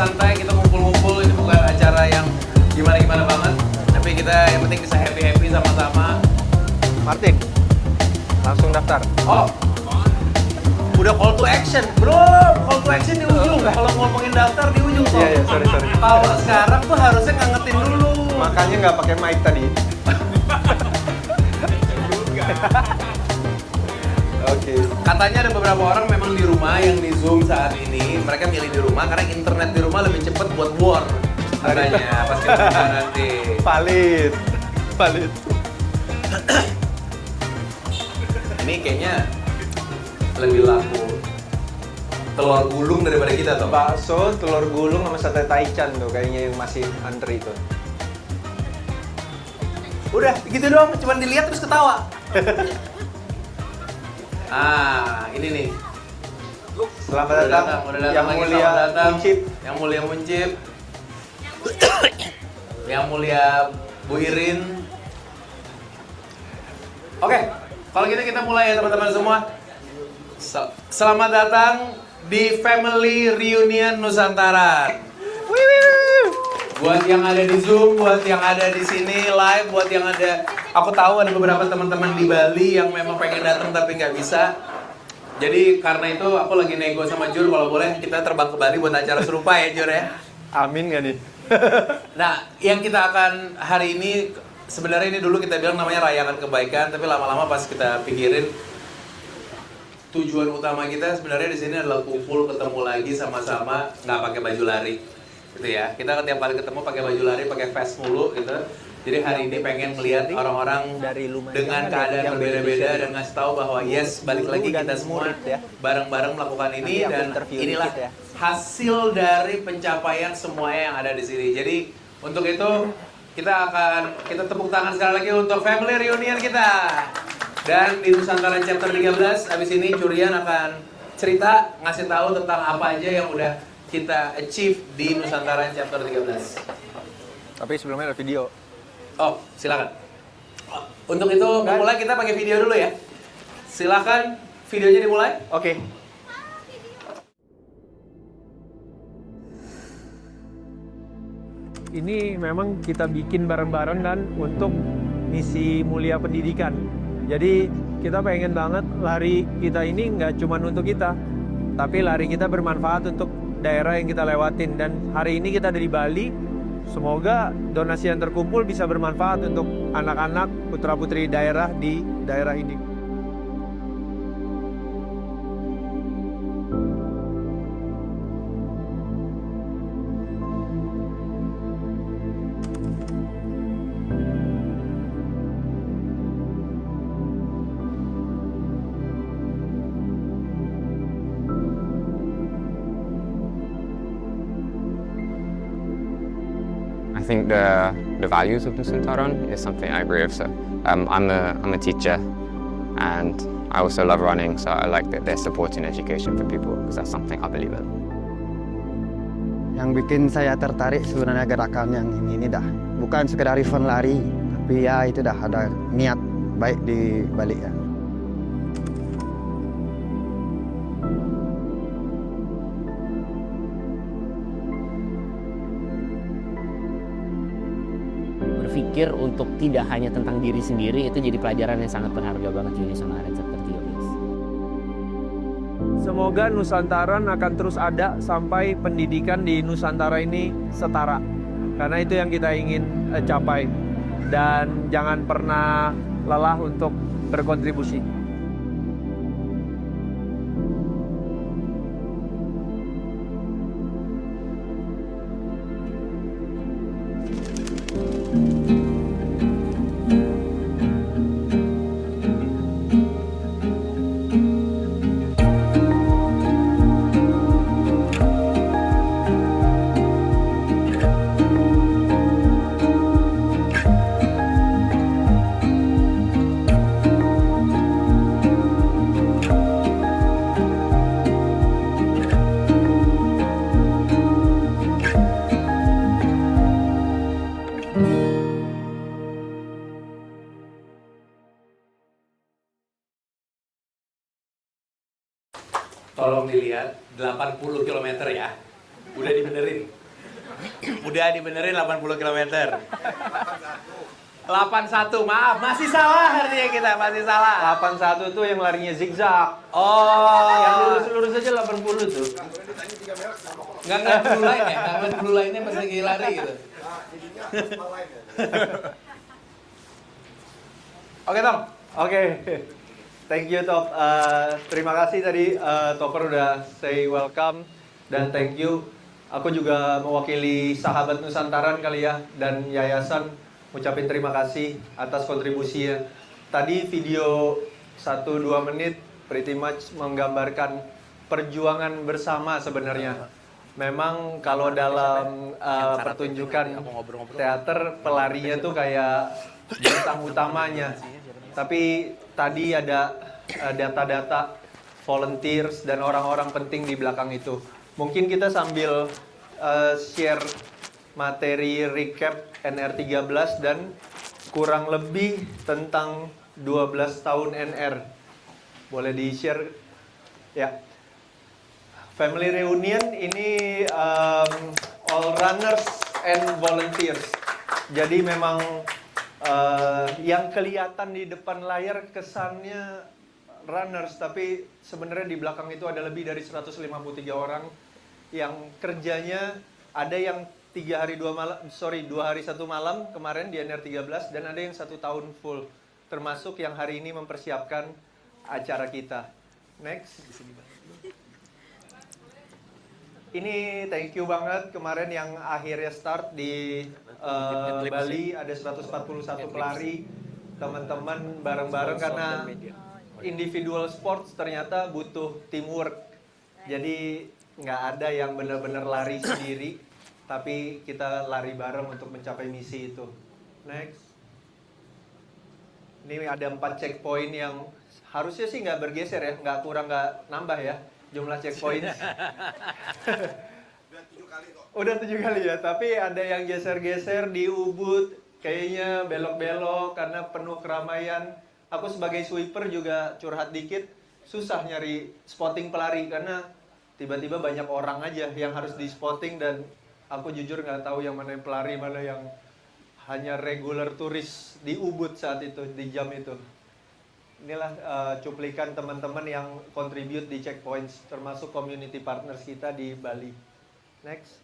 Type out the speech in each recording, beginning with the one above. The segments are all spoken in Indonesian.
santai, kita ngumpul-ngumpul. Ini bukan acara yang gimana-gimana banget. Tapi kita yang penting bisa happy-happy sama-sama. Martin, langsung daftar. Oh, udah call to action. Belum, call to action di ujung. Kalau ngomongin daftar di ujung. Iya, sorry. Kalau sekarang tuh harusnya ngangetin dulu. Makanya nggak pakai mic tadi. Oke. Katanya ada beberapa orang memang di rumah yang di Zoom saat ini. Mereka milih di rumah karena internet di rumah lebih cepat buat war. Katanya pas kita buka nanti. Valid. Ini kayaknya lebih laku telur gulung daripada kita tuh. Bakso, telur gulung sama sate taichan tuh kayaknya yang masih antri itu. Udah gitu doang, cuman dilihat terus ketawa. Ini nih. Selamat datang, udah datang yang lagi, mulia selamat datang. Muncip. Yang mulia Muncip. Yang mulia Bu Irin. Oke, kalau gitu kita mulai ya teman-teman semua. Selamat datang di Family Reunion Nusantara. Buat yang ada di Zoom, buat yang ada di sini live, buat yang ada, aku tahu ada beberapa teman-teman di Bali yang memang pengen datang tapi nggak bisa. Jadi karena itu aku lagi nego sama Jur, kalau boleh kita terbang ke Bali buat acara serupa ya Jur ya. Amin nggak nih? Nah, yang kita akan hari ini, sebenarnya ini dulu kita bilang namanya rayakan kebaikan, tapi lama-lama pas kita pikirin tujuan utama kita sebenarnya di sini adalah kumpul, ketemu lagi sama-sama, nggak pakai baju lari. Gitu ya, kita tiap kali ketemu pakai baju lari, pakai vest mulu gitu. Jadi hari ini pengen melihat orang-orang dengan keadaan berbeda-beda dan ngasih tahu bahwa yes, balik lagi kita semua bareng-bareng melakukan ini dan inilah hasil dari pencapaian semuanya yang ada di sini. Jadi untuk itu kita tepuk tangan sekali lagi untuk family reunion kita. Dan di Nusantara chapter 13 abis ini Curian akan cerita ngasih tahu tentang apa aja yang udah kita achieve di Nusantara chapter 13. Tapi sebelumnya ada video. Oh, silakan. Untuk itu mulai kita pakai video dulu ya. Silakan videonya dimulai. Oke. Ini memang kita bikin bareng-bareng kan untuk misi mulia pendidikan. Jadi kita pengen banget lari kita ini nggak cuma untuk kita, tapi lari kita bermanfaat untuk daerah yang kita lewatin. Dan hari ini kita ada di Bali. Semoga donasi yang terkumpul bisa bermanfaat untuk anak-anak putra-putri daerah di daerah ini. I think the values of Nusantaran is something I agree with. So I'm a teacher, and I also love running. So I like that they're supporting education for people because that's something I believe in. Yang bikin saya tertarik sebenarnya gerakan yang ini dah bukan sekedar event lari, tapi ya itu dah ada niat baik di balik ya. Berpikir untuk tidak hanya tentang diri sendiri itu jadi pelajaran yang sangat berharga banget di Nusantara chapter 13. Semoga Nusantaran akan terus ada sampai pendidikan di Nusantara ini setara. Karena itu yang kita ingin capai. Dan jangan pernah lelah untuk berkontribusi. Tolong dilihat 80 km ya. Udah dibenerin. Udah dibenerin 80 km. 81, maaf, masih salah artinya kita, masih salah. 81 tuh yang larinya zigzag. Oh, Yang lurus-lurus aja 80 tuh. nggak blue line ya? Nggak blue line-nya pas lagi lari gitu. Oke, Tom. Oke. Thank you, Top. Terima kasih tadi Topper udah say welcome dan thank you. Aku juga mewakili sahabat Nusantaran kali ya dan yayasan ngucapin terima kasih atas kontribusinya. Tadi video 1-2 menit pretty much menggambarkan perjuangan bersama sebenarnya. Memang kalau dalam pertunjukan teater pelarinya tuh kayak bintang utamanya. Tapi tadi ada data-data volunteers dan orang-orang penting di belakang itu. Mungkin kita sambil share materi recap NR13 dan kurang lebih tentang 12 tahun NR. Boleh di-share ya. Family reunion ini all runners and volunteers. Jadi memang yang kelihatan di depan layar kesannya runners, tapi sebenarnya di belakang itu ada lebih dari 153 orang yang kerjanya ada yang 2 hari 1 malam kemarin di NR13 dan ada yang 1 tahun full, termasuk yang hari ini mempersiapkan acara kita. Next. Ini thank you banget kemarin yang akhirnya start di Bali, ada 141 pelari, teman-teman bareng-bareng karena individual sports ternyata butuh teamwork. Jadi nggak ada yang benar-benar lari sendiri, tapi kita lari bareng untuk mencapai misi itu. Next. Ini ada 4 checkpoint yang harusnya sih nggak bergeser ya, nggak kurang nggak nambah ya jumlah checkpoint. Udah 7 kali ya, tapi ada yang geser-geser di Ubud, kayaknya belok-belok karena penuh keramaian. Aku sebagai sweeper juga curhat dikit, susah nyari spotting pelari karena tiba-tiba banyak orang aja yang harus di spotting dan aku jujur nggak tahu yang mana yang pelari, mana yang hanya regular turis di Ubud saat itu, di jam itu. Inilah cuplikan teman-teman yang contribute di checkpoints, termasuk community partners kita di Bali. Next.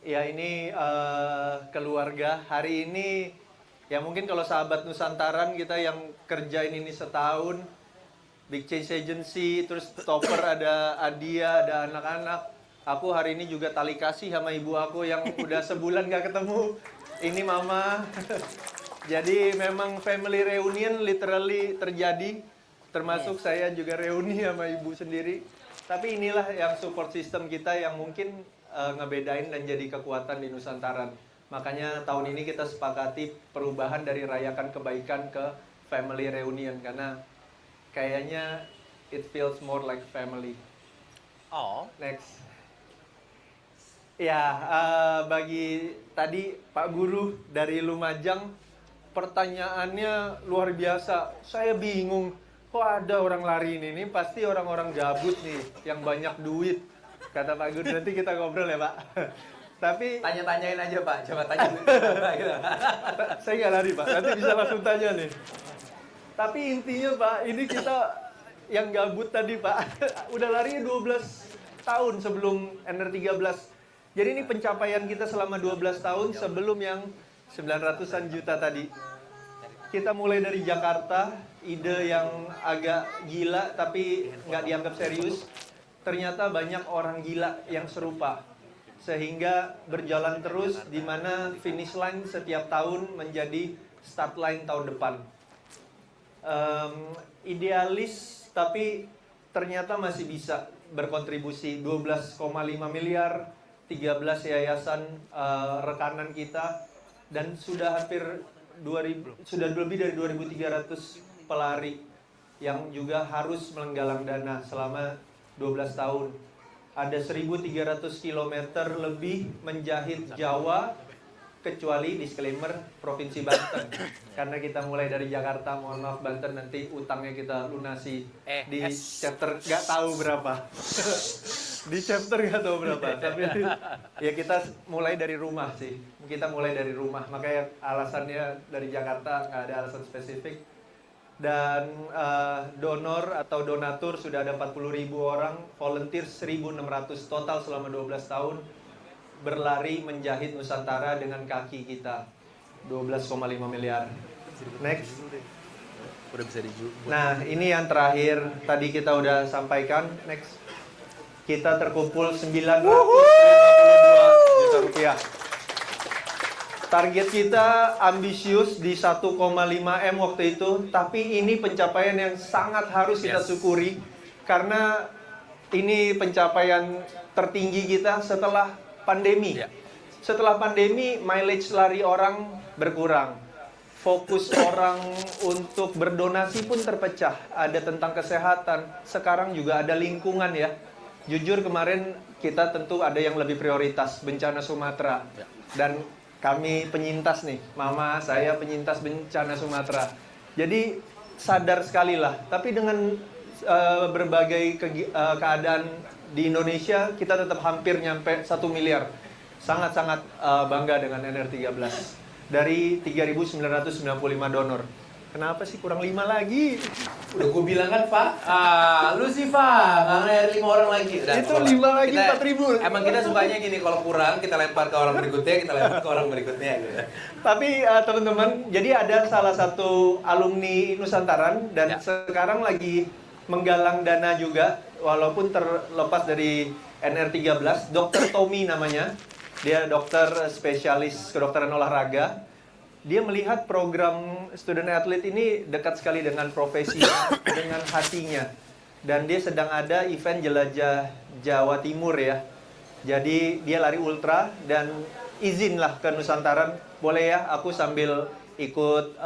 Ya ini keluarga hari ini, ya mungkin kalau sahabat Nusantaran kita yang kerjain ini setahun, Big Change Agency, terus Topper ada Adia, ada anak-anak. Aku hari ini juga tali kasih sama ibu aku yang udah sebulan gak ketemu. Ini mama. Jadi memang family reunion literally terjadi. Termasuk saya juga reuni sama ibu sendiri. Tapi inilah yang support system kita yang mungkin ngebedain dan jadi kekuatan di Nusantaran. Makanya tahun ini kita sepakati perubahan dari rayakan kebaikan ke family reunion. Karena kayaknya it feels more like family. Oh. Next. Ya, bagi tadi Pak Guru dari Lumajang, pertanyaannya luar biasa. Saya bingung, kok ada orang lari ini pasti orang-orang gabut nih, yang banyak duit. Kata Pak Guru, nanti kita ngobrol ya Pak. Tapi Tanya-tanyain aja Pak, coba tanya. saya nggak lari Pak, nanti bisa langsung tanya nih. Tapi intinya Pak, ini kita yang gabut tadi Pak, udah lari 12 tahun sebelum NR13. Jadi ini pencapaian kita selama 12 tahun sebelum yang 900-an juta tadi. Kita mulai dari Jakarta, ide yang agak gila tapi nggak dianggap serius. Ternyata banyak orang gila yang serupa. Sehingga berjalan terus di mana finish line setiap tahun menjadi start line tahun depan. Idealis tapi ternyata masih bisa berkontribusi 12,5 miliar, 13 yayasan rekanan kita, dan sudah hampir sudah lebih dari 2.300 pelari yang juga harus menggalang dana selama 12 tahun. Ada 1.300 km lebih menjahit Jawa, kecuali disclaimer Provinsi Banten. Karena kita mulai dari Jakarta, mohon maaf Banten, nanti utangnya kita lunasi di chapter gak tahu berapa. Di chapter nggak tahu berapa, tapi ya kita mulai dari rumah sih. Kita mulai dari rumah, makanya alasannya dari Jakarta, nggak ada alasan spesifik. Dan donor atau donatur sudah ada 40.000 orang, volunteer 1.600 total selama 12 tahun berlari menjahit Nusantara dengan kaki kita. 12,5 miliar. Next. Udah bisa dijual. Nah, ini yang terakhir tadi kita udah sampaikan. Next. Kita terkumpul 952 juta rupiah. Target kita ambisius di 1,5 M waktu itu, tapi ini pencapaian yang sangat harus kita syukuri karena ini pencapaian tertinggi kita setelah pandemi. Setelah pandemi, mileage lari orang berkurang. Fokus orang untuk berdonasi pun terpecah. Ada tentang kesehatan, sekarang juga ada lingkungan ya. Jujur kemarin kita tentu ada yang lebih prioritas, bencana Sumatera. Dan kami penyintas nih, mama saya penyintas bencana Sumatera. Jadi sadar sekali lah. Tapi dengan berbagai keadaan di Indonesia, kita tetap hampir nyampe 1 miliar. Sangat-sangat bangga dengan NR13. Dari 3.995 donor. Kenapa sih kurang 5 lagi? Udah gue bilang kan, Pak. Lu sih, Pak. Nggak ngeliat 5 orang lagi. Udah, Itu 5 lagi 4.000. Emang kita sukanya gini, kalau kurang kita lempar ke orang berikutnya, kita lempar ke orang berikutnya gitu. Tapi teman-teman, jadi ada salah satu alumni Nusantaran dan sekarang lagi menggalang dana juga, walaupun terlepas dari NR13, Dr. Tommy namanya. Dia dokter spesialis kedokteran olahraga. Dia melihat program student athlete ini dekat sekali dengan profesinya, dengan hatinya. Dan dia sedang ada event jelajah Jawa Timur ya. Jadi dia lari ultra dan izinlah ke Nusantaran. Boleh ya aku sambil ikut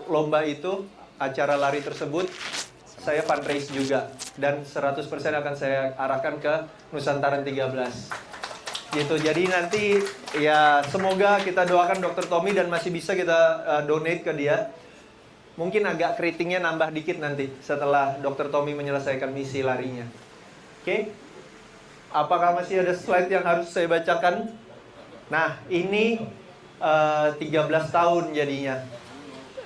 lomba itu, acara lari tersebut. Saya fundraise juga. Dan 100% akan saya arahkan ke Nusantaran 13. Gitu. Jadi nanti ya semoga kita doakan Dr. Tommy dan masih bisa kita donate ke dia. Mungkin agak keritingnya nambah dikit nanti setelah Dr. Tommy menyelesaikan misi larinya. Oke? Apakah masih ada slide yang harus saya bacakan? Nah, ini 13 tahun jadinya.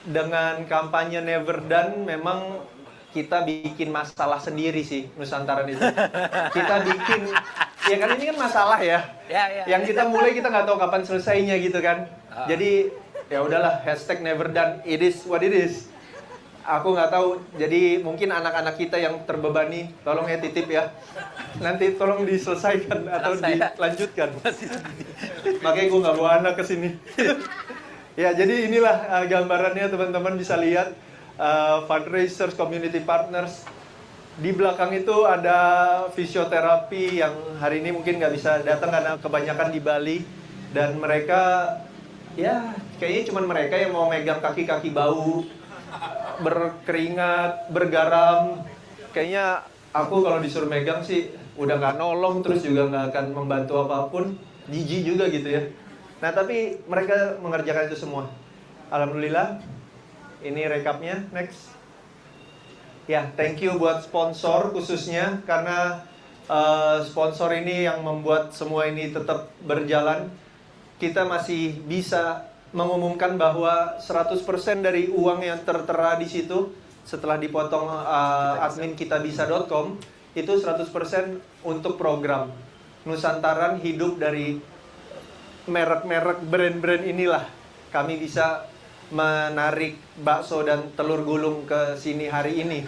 Dengan kampanye Never Done memang kita bikin masalah sendiri sih Nusantaran itu. Kita bikin, ya kan ini kan masalah ya. Yang kita mulai kita nggak tahu kapan selesainya gitu kan. Jadi ya udahlah #Never Done. It is what it is. Aku nggak tahu. Jadi mungkin anak-anak kita yang terbebani, tolong ya titip ya. Nanti tolong diselesaikan atau dilanjutkan. Makanya gue nggak bawa anak ke sini. Ya jadi inilah gambarannya teman-teman bisa lihat. Fundraisers, community partners. Di belakang itu ada fisioterapi yang hari ini mungkin nggak bisa datang karena kebanyakan di Bali. Dan mereka, ya kayaknya cuma mereka yang mau megang kaki-kaki bau, berkeringat, bergaram. Kayaknya aku kalau disuruh megang sih udah nggak nolong, terus juga nggak akan membantu apapun. Jijik juga gitu ya. Nah tapi mereka mengerjakan itu semua. Alhamdulillah. Ini rekapnya, next. Ya, thank you buat sponsor khususnya karena sponsor ini yang membuat semua ini tetap berjalan. Kita masih bisa mengumumkan bahwa 100% dari uang yang tertera di situ setelah dipotong admin kitabisa.com itu 100% untuk program. Nusantaran hidup dari merek-merek brand-brand inilah. Kami bisa menarik bakso dan telur gulung ke sini hari ini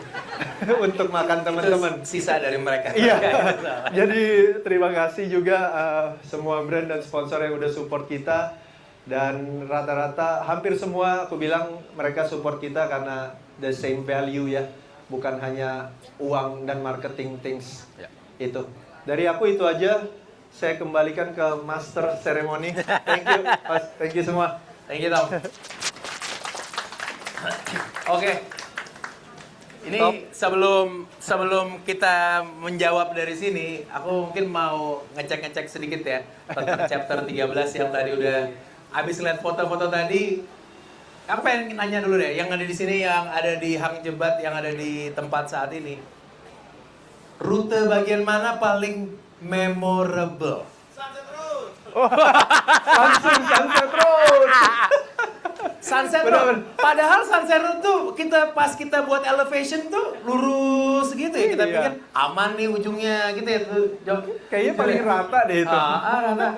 untuk makan teman-teman. Sisa dari mereka. Iya. Jadi terima kasih juga semua brand dan sponsor yang udah support kita. Dan rata-rata hampir semua aku bilang mereka support kita karena the same value ya. Bukan hanya uang dan marketing things. Itu. Dari aku itu aja. Saya kembalikan ke master ceremony. Thank you, Mas. Thank you semua. Thank you, Tom. Oke. Ini sebelum kita menjawab dari sini, aku mungkin mau ngecek sedikit ya tentang chapter 13 yang tadi udah habis ngeliat foto-foto tadi. Aku pengen nanya dulu deh, yang ada di sini, yang ada di Hang Jebat, yang ada di tempat saat ini. Rute bagian mana paling memorable? Sunset Road. Sunset Bener, Road. bener. Padahal Sunset Road tuh pas kita buat elevation tuh lurus gitu ya. Kita Iya. pikir aman nih ujungnya gitu ya. Kayaknya paling rata deh itu. Rata.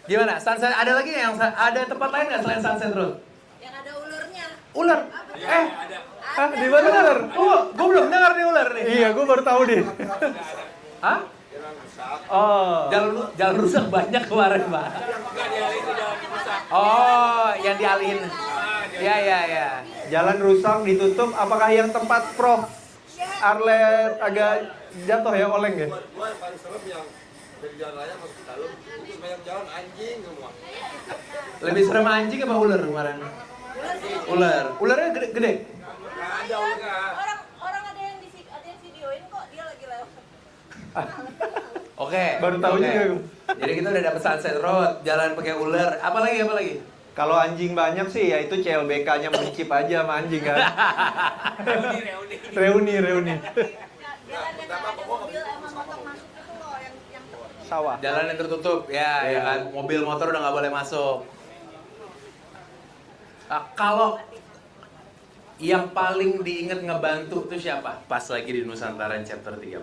Gimana? Sunset ada lagi nggak yang ada tempat lain nggak selain Sunset Road? Yang ada ularnya. Ular. Di mana ular? Gue belum dengar nih ular nih. Iya, gue baru tahu deh. Hah? Oh. Jalan rusak banyak kemarin, Pak. Oh, yang dialihin. Ya. Jalan rusak ditutup. Apakah yang tempat Prof Arlet agak jatuh ya, oleng ya? Gua yang paling serem yang dari jalan raya masuk ke dalam, terus banyak jalan anjing semua. Lebih serem anjing apa ular kemarin? Ular. Ularnya gede. Nggak ada enggak. Orang ada yang videoin kok dia lagi lewat. Oke. Baru tahu oke. juga gue. Jadi kita udah dapet Sunset Road, jalan pakai ular. Apa lagi? Kalau anjing banyak sih, ya itu CLBK-nya mencip aja sama anjing kan. Reuni. Jalan yang ada mobil sama motor masuk itu loh yang Sawah. Jalan yang tertutup, ya kan. Mobil motor udah nggak boleh masuk. Kalau yang paling diinget ngebantu tuh siapa? Pas lagi di Nusantara chapter 13.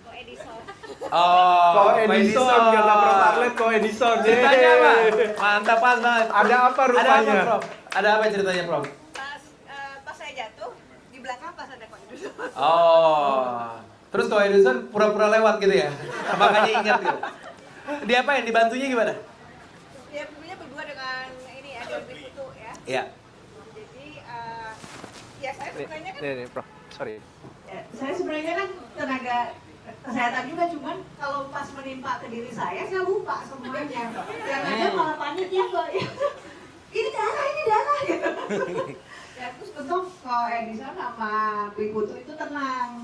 Kok Edison. Oh, Ko Edison, kata Prof Arlet, Ko Edison. Ceritanya apa? Yeay. Mantap banget. Ada apa rupanya? Ada apa, Prof? Ada apa ceritanya, Prof? Pas saya jatuh di belakang pas ada kok Edison. Oh. Terus Ko Edison pura-pura lewat gitu ya? Makanya ingat gitu. Dia apa yang dibantunya gimana? Dia punya berdua dengan ini ada Bifutu ya. Iya. Jadi ya saya sukanya kan Nih, Prof. Sorry. saya sebenarnya kan tenaga kesehatan juga, cuman kalau pas menimpa ke diri saya lupa semuanya. Yang ada malah panik ya kok. Ini darah gitu. Ya terus untung kalau Edison sama Bifutu itu tenang.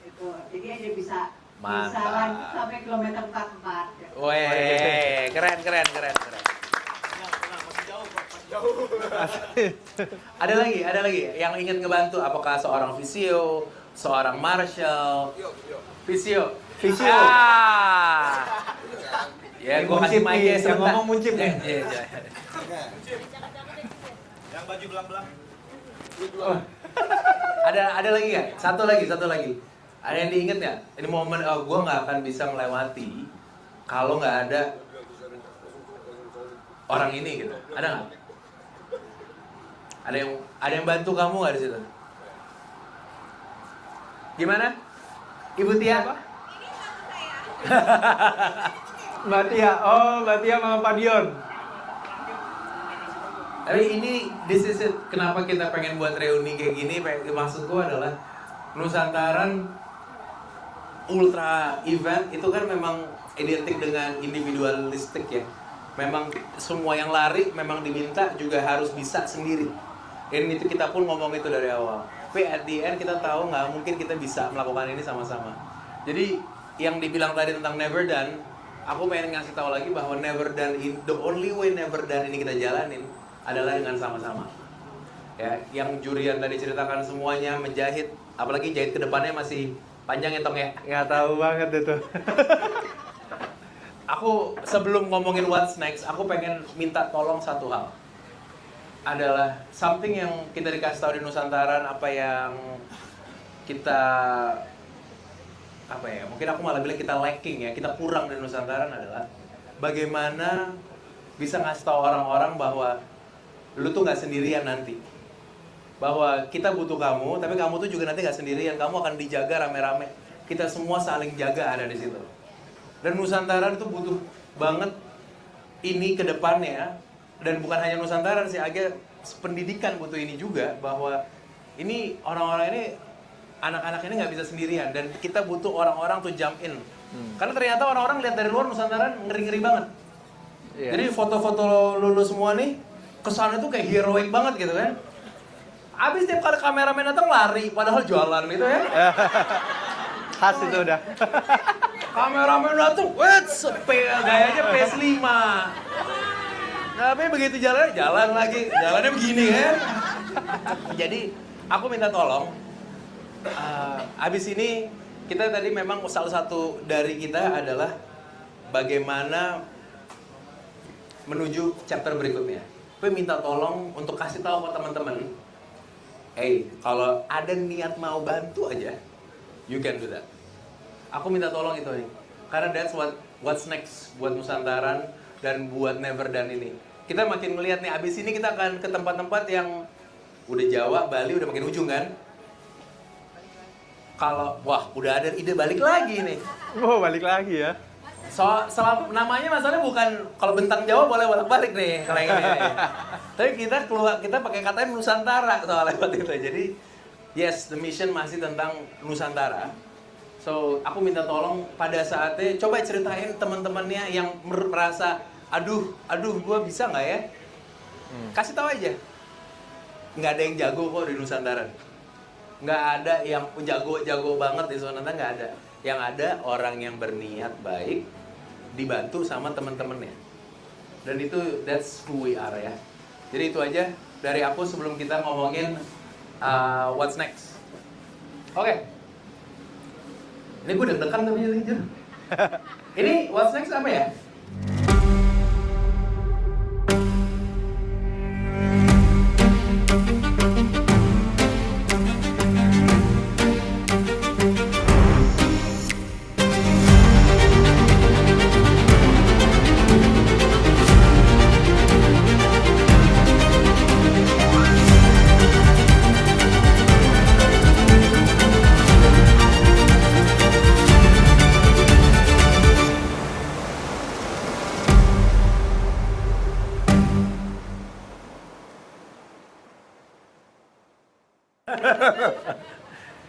Gitu. Jadi aja bisa Mantap. lanjut sampai kilometer 44. Gitu. Weh, keren. Ada lagi yang ingin ngebantu. Apakah seorang visio, seorang marshal? Visio. Ya, gua kasih mic-nya Yang sebentar. ngomong Muncip nih. Iya. Yang baju belang-belang. Ada lagi nggak? Satu lagi. Ada yang diinget nggak? Ini momen gue nggak akan bisa melewati kalau nggak ada orang ini gitu. Ada nggak? Ada yang bantu kamu nggak di situ? Gimana? Ibu Tia? Mbak Tia. Oh, Mbak Tia sama Pak Dion. Tapi ini this is it. Kenapa kita pengen buat reuni kayak gini? Maksudku adalah Nusantaran Ultra Event itu kan memang identik dengan individualistik ya. Memang semua yang lari memang diminta juga harus bisa sendiri. Dan itu kita pun ngomong itu dari awal. Tapi at the end kita tahu nggak mungkin kita bisa melakukan ini sama-sama. Jadi yang dibilang tadi tentang never done, aku pengen ngasih tahu lagi bahwa never done, the only way never done ini kita jalanin adalah dengan sama-sama. Ya, yang Jurian tadi ceritakan semuanya menjahit, apalagi jahit ke depannya masih panjang ya Tong ya. Nggak tahu banget itu. Aku sebelum ngomongin what's next, aku pengen minta tolong satu hal. Adalah something yang kita dikasih tahu di Nusantaran, apa yang kita mungkin aku malah bilang kita lacking ya, kita kurang di Nusantaran adalah bagaimana bisa ngasih tahu orang-orang bahwa lu tuh nggak sendirian nanti. Bahwa kita butuh kamu, tapi kamu tuh juga nanti nggak sendirian, kamu akan dijaga rame-rame. Kita semua saling jaga ada di situ. Dan Nusantaran itu butuh banget ini ke depannya. Dan bukan hanya Nusantaran sih, agak pendidikan butuh ini juga, bahwa ini orang-orang ini, anak-anak ini nggak bisa sendirian, dan kita butuh orang-orang tuh jump in. Karena ternyata orang-orang lihat dari luar Nusantaran ngeri-ngeri banget. Jadi foto-foto lulu semua nih, kesannya tuh kayak heroik banget gitu kan. Abis tiap kali kameramen datang lari, padahal jualan gitu ya. Khas itu udah. Kameramen datang, gayanya PS5. Tapi begitu jalan lagi, jalannya begini kan. Jadi aku minta tolong, abis ini kita tadi memang salah satu dari kita adalah bagaimana menuju chapter berikutnya. Gue minta tolong untuk kasih tahu ke teman-teman, hey, kalau ada niat mau bantu aja, you can do that. Aku minta tolong itu nih, karena that's what's next buat Nusantaran dan buat Never Done ini. Kita makin ngelihat nih, abis ini kita akan ke tempat-tempat yang udah Jawa, Bali udah makin ujung kan. Kalau, wah udah ada ide balik lagi nih. Oh, balik lagi ya. Namanya masalahnya bukan kalau bentang Jawa boleh bolak-balik nih kalau yang ini. Tapi kita pakai katanya Nusantara soal lewat itu. Jadi yes, the mission masih tentang Nusantara. So aku minta tolong pada saatnya coba ceritain teman-temannya yang merasa aduh gue bisa nggak ya? Kasih tahu aja. Nggak ada yang jago kok di Nusantara. Nggak ada yang jago banget di Nusantara, nggak ada. Yang ada orang yang berniat baik dibantu sama teman-temannya. Dan itu that's who we are ya. Jadi itu aja dari aku sebelum kita ngomongin what's next. Oke. Ini gue deg-degan tapi jujur. Ini what's next apa ya?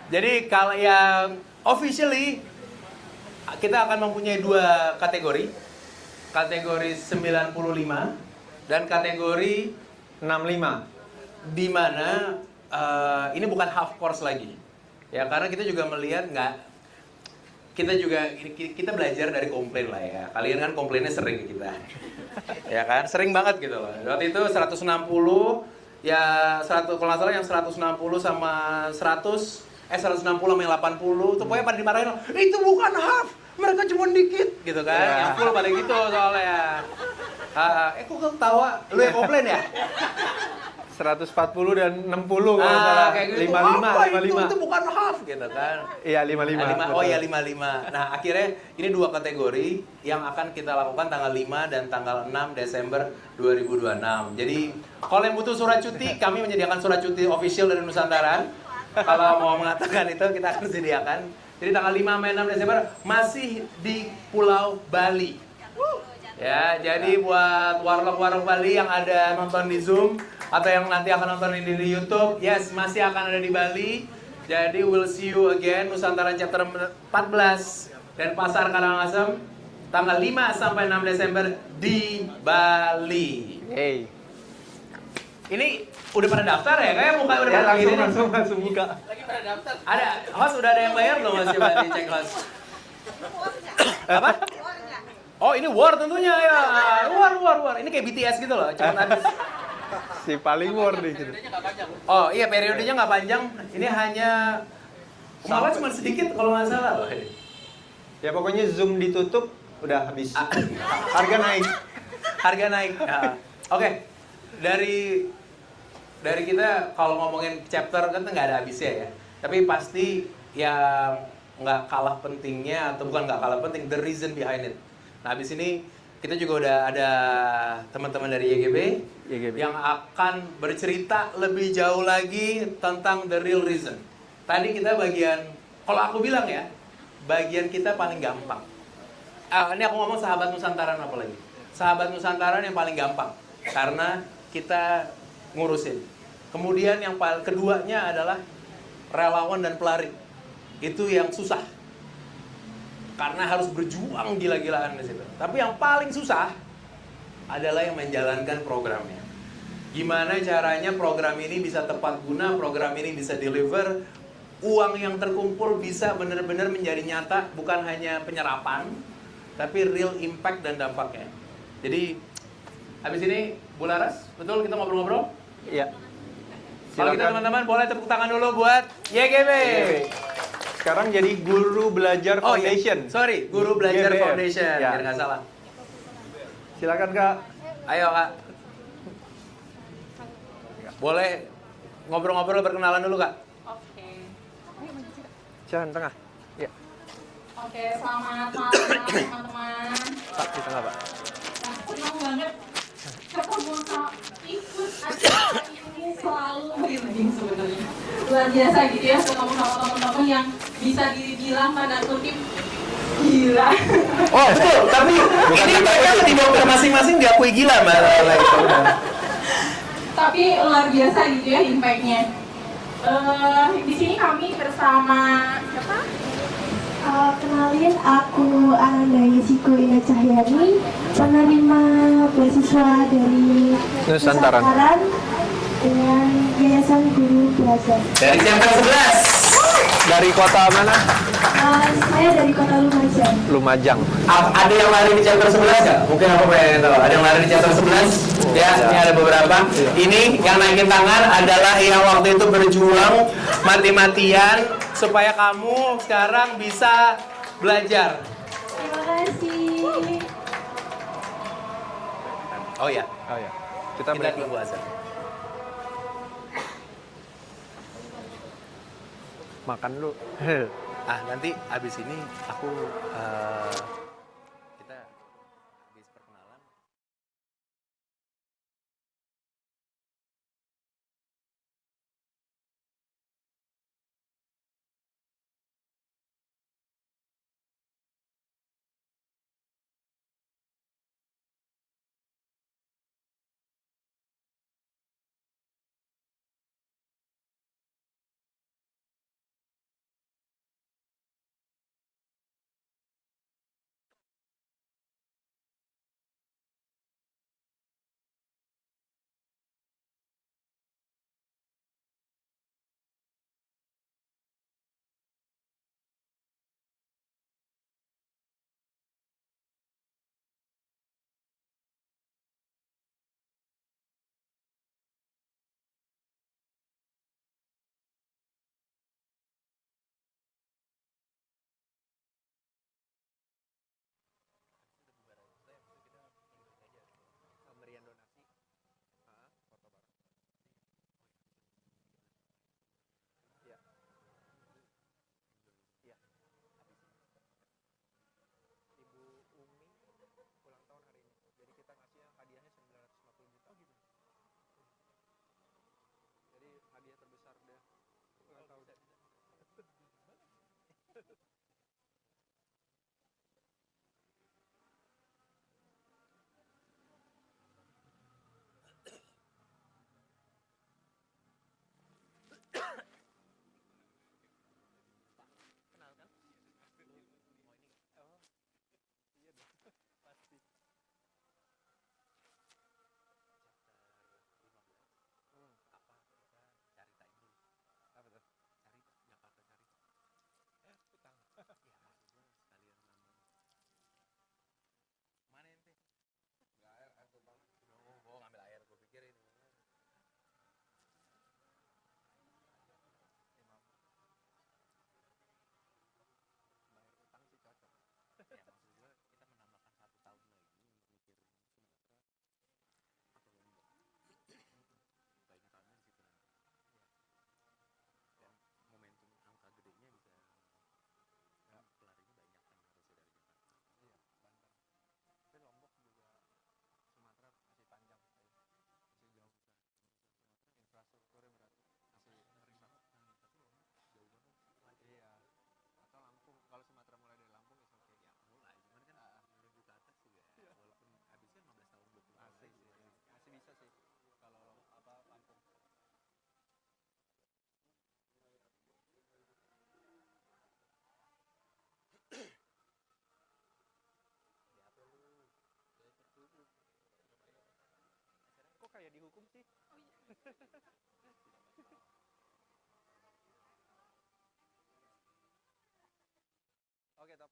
Jadi kalau yang officially kita akan mempunyai 2 kategori. Kategori 95 dan kategori 65. di mana ini bukan half course lagi. Ya karena kita juga melihat kita belajar dari komplain lah ya. Kalian kan komplainnya sering ke kita. Ya kan? Sering banget gitu loh. Waktu itu 160 ya kalau nggak salah yang 160 sama 160 sama yang 80 tuh pokoknya pada dimarahin, itu bukan half, mereka cuma dikit gitu kan. Yang full pada gitu soalnya. Kok ketawa? Lu yang komplain ya? 140 dan 60 kalau salah. Kayak gitu. 55. Itu bukan half gitu kan. Iya, 55. Oh iya 55. Nah, akhirnya ini 2 kategori yang akan kita lakukan tanggal 5 dan tanggal 6 Desember 2026. Jadi, kalau yang butuh surat cuti, kami menyediakan surat cuti official dari Nusantara. Kalau mau mengatakan itu kita akan sediakan. Jadi tanggal 5 sampai 6 Desember masih di Pulau Bali. Ya, jadi buat warlock-warlock Bali yang ada nonton di Zoom atau yang nanti akan nonton ini di YouTube, yes, masih akan ada di Bali. Jadi we'll see you again Nusantara chapter 14 dan Pasar Karangasem tanggal 5 sampai 6 Desember di Bali. Hey. Ini udah pada daftar ya? Kayak muka udah pada langsung buka. Lagi pada daftar. Ada host udah ada yang bayar belum Mas? Coba dicek host. Apa? Oh ini war tentunya ya. War. Ini kayak BTS gitu loh. Cuma habis. Si paling war nih gitu. Oh iya periodenya nggak panjang. Ini hanya malah cuma sedikit kalau nggak salah loh. Ya pokoknya Zoom ditutup udah habis. Harga naik. Ya. Oke. Dari kita kalau ngomongin chapter kan nggak ada habisnya ya. Tapi pasti yang nggak kalah pentingnya atau bukan nggak kalah penting, the reason behind it. Nah habis ini kita juga udah ada teman-teman dari YGB yang akan bercerita lebih jauh lagi tentang the real reason. Tadi kita kalau aku bilang ya, bagian kita paling gampang. Ini aku ngomong sahabat Nusantaran apa lagi? Sahabat Nusantaran yang paling gampang karena kita ngurusin. Kemudian yang keduanya adalah relawan dan pelari. Itu yang susah. Karena harus berjuang gila-gilaan di situ. Tapi yang paling susah adalah yang menjalankan programnya. Gimana caranya program ini bisa tepat guna, program ini bisa deliver, uang yang terkumpul bisa benar-benar menjadi nyata, bukan hanya penyerapan, tapi real impact dan dampaknya. Jadi habis ini Bu Laras, betul kita ngobrol-ngobrol? Iya. Kalau kita teman-teman boleh tepuk tangan dulu buat YGB. Sekarang jadi Guru Belajar Oh iya, Foundation. sorry, Guru Belajar GBF. Foundation, Ya. biar nggak salah. Silakan Kak. Ayo Kak. Boleh ngobrol-ngobrol perkenalan dulu Kak. Oke. Jangan tengah. Ya, Oke, selamat malam teman-teman. Pak di tengah Pak. Nah, senang banget ketemu Kak, ikut acara ini selalu merinding sebenarnya. Luar biasa gitu ya, ketemu sama teman-teman yang bisa dibilang tanda kutip gila. Oh betul, tapi ini mereka di dokter masing-masing diakui gila Mbak Lala itu. Tapi luar biasa gitu ya impact-nya. Di sini kami bersama siapa? Kenalin, aku Ananda Yesiko Ina Cahyani, penerima beasiswa dari Nusantara dengan Yayasan Guru Belajar. Dari chapter 11. Dari kota mana? Saya dari Kota Lumajang. Lumajang. Ada yang lari di chapter 11 nggak? Mungkin aku pengen tahu. Ada yang lari di chapter 11? Ya, ini ada beberapa. Ini yang naikin tangan adalah yang waktu itu berjuang mati-matian supaya kamu sekarang bisa belajar. Terima kasih. Oh ya, Oh ya. Kita kita break. tunggu azan. Makan dulu. Nanti abis ini aku kita habis perkenalan. Kok kayak dihukum sih? Oke, top.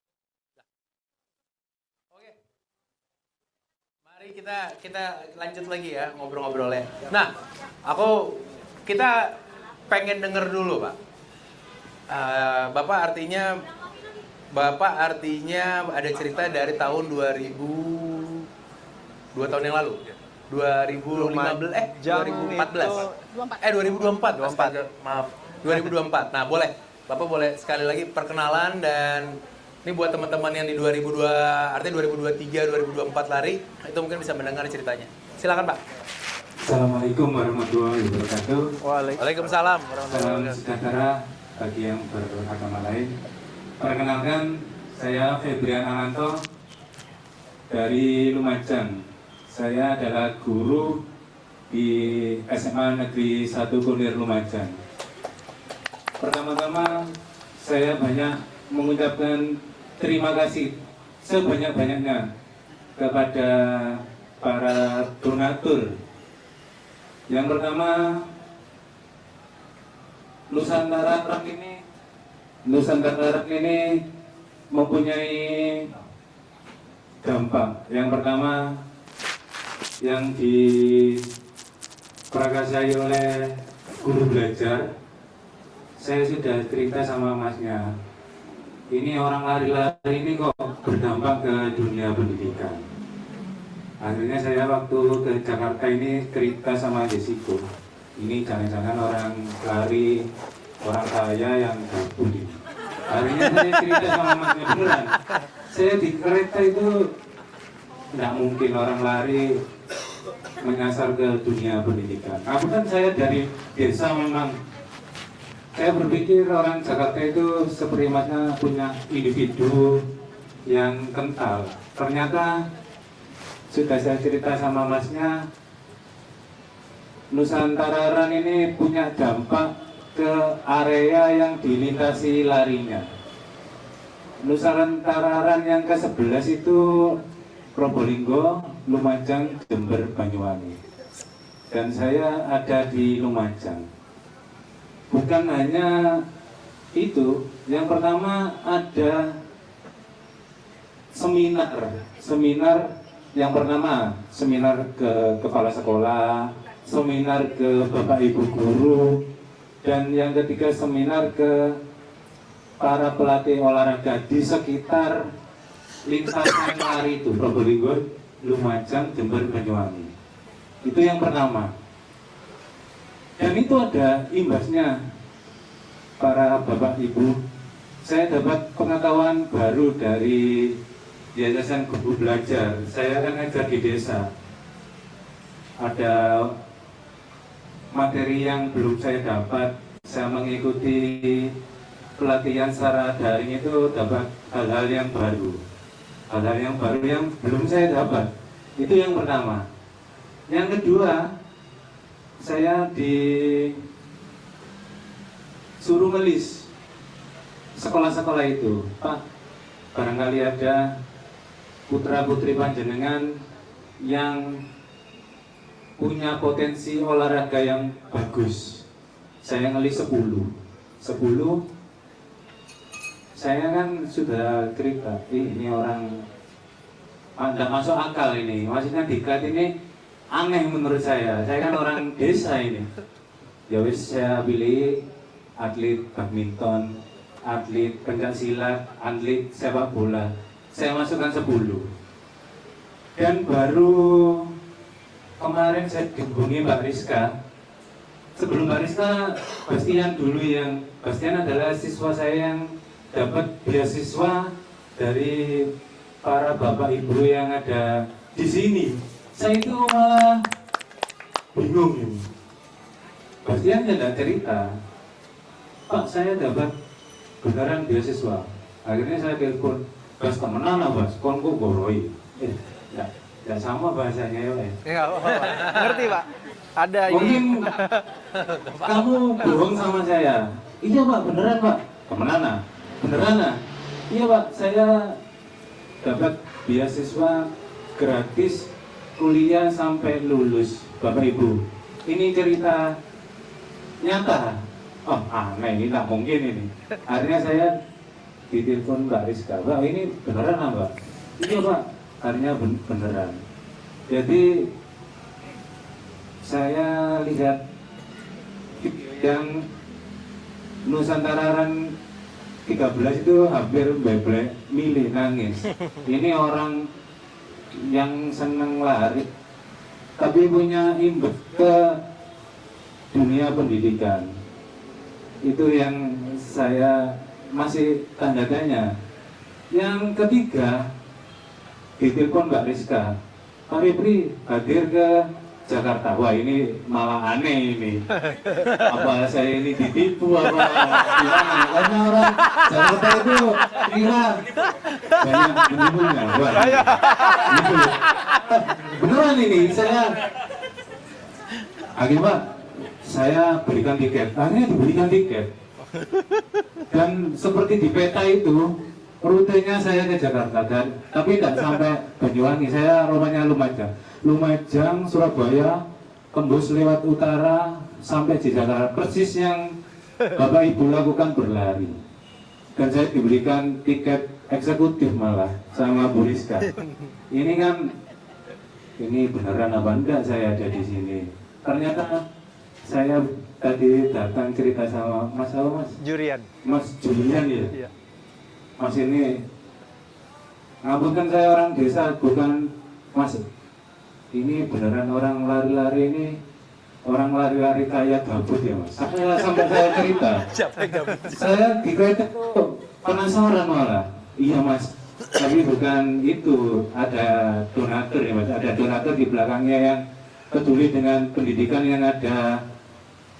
Oke. Mari kita lanjut lagi ya ngobrol-ngobrolnya. Nah, kita pengen denger dulu, Pak. Bapak artinya ada cerita dari tahun 2 tahun yang lalu. 2015 2024. Maaf. 2024. Nah, Bapak boleh sekali lagi perkenalan, dan ini buat teman-teman yang di 2023, 2024 lari, itu mungkin bisa mendengar ceritanya. Silakan, Pak. Assalamualaikum warahmatullahi wabarakatuh. Waalaikumsalam Salam sejahtera bagi yang beragama lain. Perkenalkan, saya Febrian Ananto dari Lumajang. Saya adalah guru di SMA Negeri 1 Kunir Lumajang. Pertama-tama, saya banyak mengucapkan terima kasih sebanyak-banyaknya kepada para donatur. Yang pertama, Nusantara Run ini mempunyai dampak. Yang pertama, yang diperakasai oleh guru belajar, saya sudah cerita sama masnya. Ini orang lari-lari ini kok berdampak ke dunia pendidikan. Akhirnya saya waktu ke Jakarta ini cerita sama Jessico. Ini jangan-jangan orang lari, orang kaya yang gabut ini. Akhirnya saya cerita sama masnya, beneran. Saya di kereta itu tidak mungkin orang lari menyasar ke dunia pendidikan. Aku kan saya dari desa memang. Saya berpikir orang Jakarta itu seperti masnya punya individu yang kental. Ternyata sudah saya cerita sama masnya, Nusantara Run ini punya dampak ke area yang dilintasi larinya. Nusantara Run yang ke-11 itu Probolinggo, Lumajang, Jember, Banyuwangi. Dan saya ada di Lumajang. Bukan hanya itu, yang pertama ada seminar yang pertama, seminar ke kepala sekolah, seminar ke bapak ibu guru, dan yang ketiga seminar ke para pelatih olahraga di sekitar lintasan lari itu, Probolinggo, Lumajang, Jember, Banyuwangi. Itu yang pertama. Dan itu ada imbasnya, para bapak ibu. Saya dapat pengetahuan baru dari Yayasan Guru Belajar. Saya kan ngajar di desa. Ada materi yang belum saya dapat. Saya mengikuti pelatihan secara daring itu dapat hal-hal yang baru. Hal-hal yang baru yang belum saya dapat. Itu yang pertama. Yang kedua, saya disuruh ngelis sekolah-sekolah itu. Pak, barangkali ada putra-putri panjenengan yang punya potensi olahraga yang bagus. Saya ngelis 10. Saya kan sudah cerita, ini orang tidak masuk akal ini. Maksudnya diklat ini aneh menurut saya kan orang desa ini. Ya wis, saya pilih atlet badminton, atlet pencaksilat, atlet sepak bola. Saya masukkan 10. Dan baru kemarin saya dihubungi Mbak Rizka. Sebelum Mbak Rizka, Bastian dulu Bastian adalah siswa saya yang dapat beasiswa dari para bapak ibu yang ada di sini. Saya itu malah bingung ini. Bastian tidak cerita, Pak, saya dapat beneran beasiswa. Akhirnya saya telepon, Bas, temenan lah Bas, kon kok goroi. Tidak sama bahasanya ya. Ngerti Pak? Ada ini. Mungkin kamu bohong sama saya. Iya Pak, beneran Pak. Temenan lah, beneran lah. Iya Pak, saya dapat beasiswa gratis kuliah sampai lulus, Bapak Ibu. Ini cerita nyata. Oh, aneh, ini tak mungkin ini. Akhirnya saya ditelepon Mbak Rizka, Mbak, ini beneran lah Mbak? Iya Pak, akhirnya beneran. Jadi saya lihat yang Nusantara Run 13 itu hampir beblek milih nangis. Ini orang yang seneng lari tapi punya imbas ke dunia pendidikan. Itu yang saya masih tanda tanya. Yang ketiga, ditelepon Mbak Rizka, Pak Febri hadir ke Jakarta. Wah, ini malah aneh ini. Apa saya ini ditipu apa gimana? Karena orang Jakarta itu kira banyak menipunya. Wah, gitu. Beneran ini saya akhirnya saya berikan tiket. Akhirnya diberikan tiket. Dan seperti di peta itu, rutenya saya ke Jakarta tapi tidak sampai Banyuwangi, saya rumahnya Lumajang, Surabaya, tembus lewat utara sampai di Jakarta, persis yang Bapak Ibu lakukan berlari. Dan saya diberikan tiket eksekutif malah sama Bu Rizka. Ini kan, ini beneran apa enggak saya ada di sini? Ternyata saya tadi datang cerita sama Mas Julian. Mas Julian ya. Iya. Mas ini, ngapunten saya orang desa, bukan Mas. Ini beneran orang lari-lari ini, orang lari-lari kayak gabut ya Mas. Sampai saya cerita, saya di kereta penasaran malah. Iya Mas, tapi bukan itu, ada donatur ya Mas. Ada donatur di belakangnya yang peduli dengan pendidikan yang ada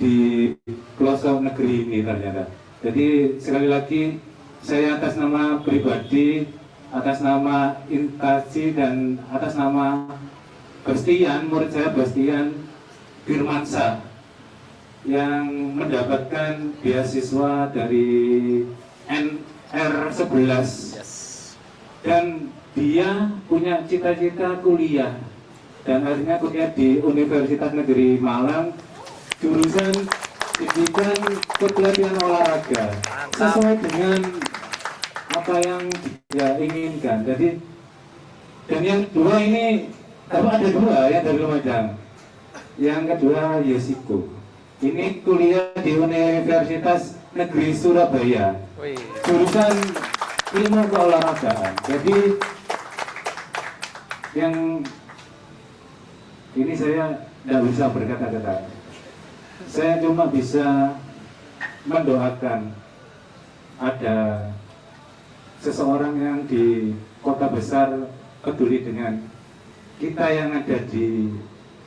di pelosok negeri ini ternyata. Jadi sekali lagi, saya atas nama pribadi, atas nama Intasi dan atas nama Bastian, murid saya Bastian Firmansyah yang mendapatkan beasiswa dari NR11 dan dia punya cita-cita kuliah dan akhirnya kuliah di Universitas Negeri Malang jurusan pendidikan kepelatihan olahraga sesuai dengan apa yang dia inginkan. Jadi, dan yang kedua ini, ada dua yang dari Lumajang. Yang kedua Yesiko. Ini kuliah di Universitas Negeri Surabaya. Jurusan ilmu keolahragaan. Jadi, yang ini saya tidak bisa berkata-kata. Saya cuma bisa mendoakan ada seseorang yang di kota besar peduli dengan kita yang ada di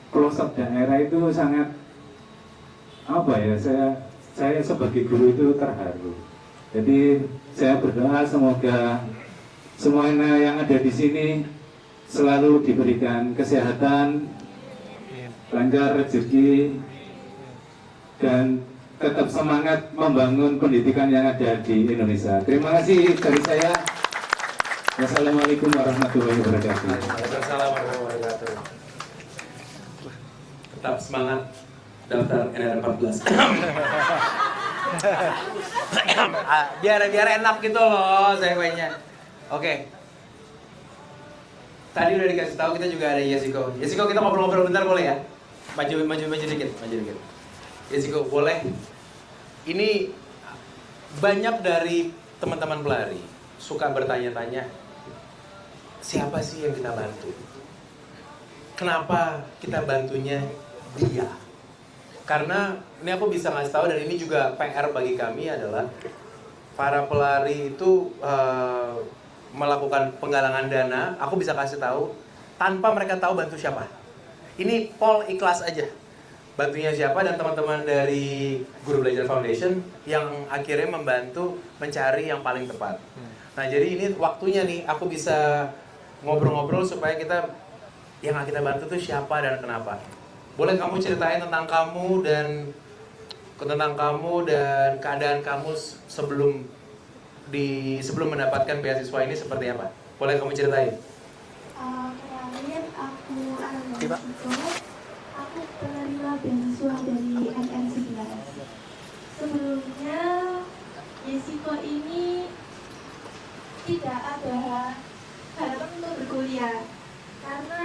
pelosok daerah itu sangat apa ya, saya sebagai guru itu terharu. Jadi saya berdoa semoga semuanya yang ada di sini selalu diberikan kesehatan, lancar rezeki, dan tetap semangat membangun pendidikan yang ada di Indonesia. Terima kasih dari saya. Wassalamualaikum warahmatullahi wabarakatuh. Waalaikumsalam warahmatullahi wabarakatuh. Tetap semangat daftar NR14. biar enak gitu loh segwaynya. Oke. Tadi udah dikasih tahu kita juga ada Yesiko. Yesiko, kita ngobrol-ngobrol bentar boleh ya? Maju dikit. Yesiko, boleh? Ini banyak dari teman-teman pelari suka bertanya-tanya, siapa sih yang kita bantu? Kenapa kita bantunya dia? Karena ini aku bisa ngasih tahu, dan ini juga PR bagi kami adalah para pelari itu melakukan penggalangan dana. Aku bisa kasih tahu tanpa mereka tahu bantu siapa. Ini Paul ikhlas aja bantunya siapa, dan teman-teman dari Guru Belajar Foundation yang akhirnya membantu mencari yang paling tepat. Nah, jadi ini waktunya nih aku bisa ngobrol-ngobrol supaya kita yang kita bantu tuh siapa dan kenapa. Boleh kamu ceritain tentang kamu dan keadaan kamu sebelum mendapatkan beasiswa ini seperti apa? Boleh kamu ceritain? Kenalin, aku Ananda Yesiko. Aku penerima beasiswa dari NR11. Sebelumnya, Yesiko ini tidak ada harapan untuk berkuliah karena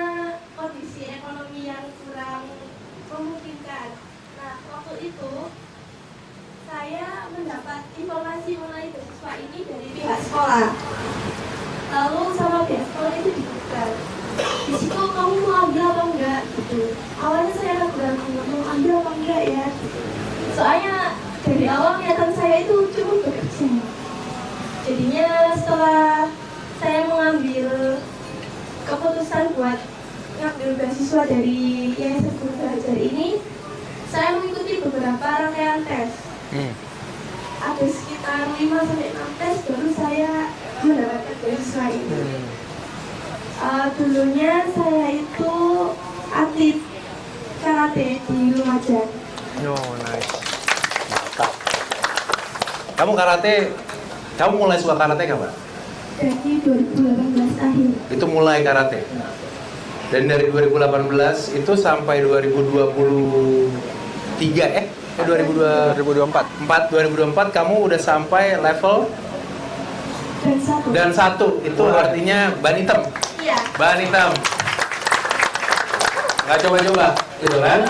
kondisi ekonomi yang kurang memungkinkan. Nah, waktu itu saya mendapat informasi mengenai beasiswa ini gitu. Awalnya saya ragu-ragu mau ambil apa enggak ya. Soalnya dari awal niatan saya itu cuma bekerja. Jadinya setelah saya mengambil keputusan buat ngambil beasiswa dari Yayasan Guru Belajar ini, saya mengikuti beberapa rangkaian tes. Ada sekitar 5-6 tes baru saya mendapatkan beasiswa ini. Dulunya saya itu atlet karate di Lumajang. Oh, nice. Mantap. Kamu mulai suka karate kapan? Dari 2018 akhir. Itu mulai karate. Dan dari 2018 itu sampai 2023 2024 kamu udah sampai level dan satu. Itu artinya ban hitam. Iya. Ban hitam. Nggak coba-coba, gitu kan?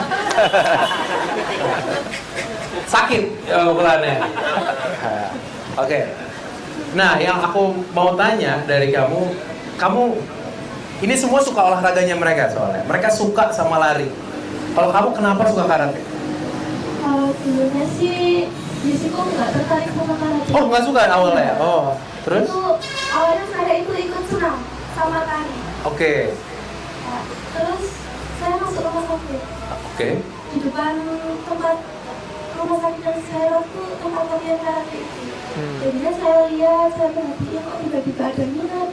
Sakit pukulannya. Oke. Nah, yang aku mau tanya dari kamu ini semua suka olahraganya mereka soalnya. Mereka suka sama lari. Kalau kamu kenapa suka karate? Kalau dulunya sih Jessica nggak tertarik sama karate. Oh, nggak suka awalnya? Oh, terus? Itu awalnya saya itu ikut senam sama tari. Oke. Nah, terus saya masuk rumah sakit. Oke. Di depan tempat rumah sakit yang saya waktu tempat latihan karate itu. Jadinya saya lihat, saya perhatiin kok tiba-tiba ada minat.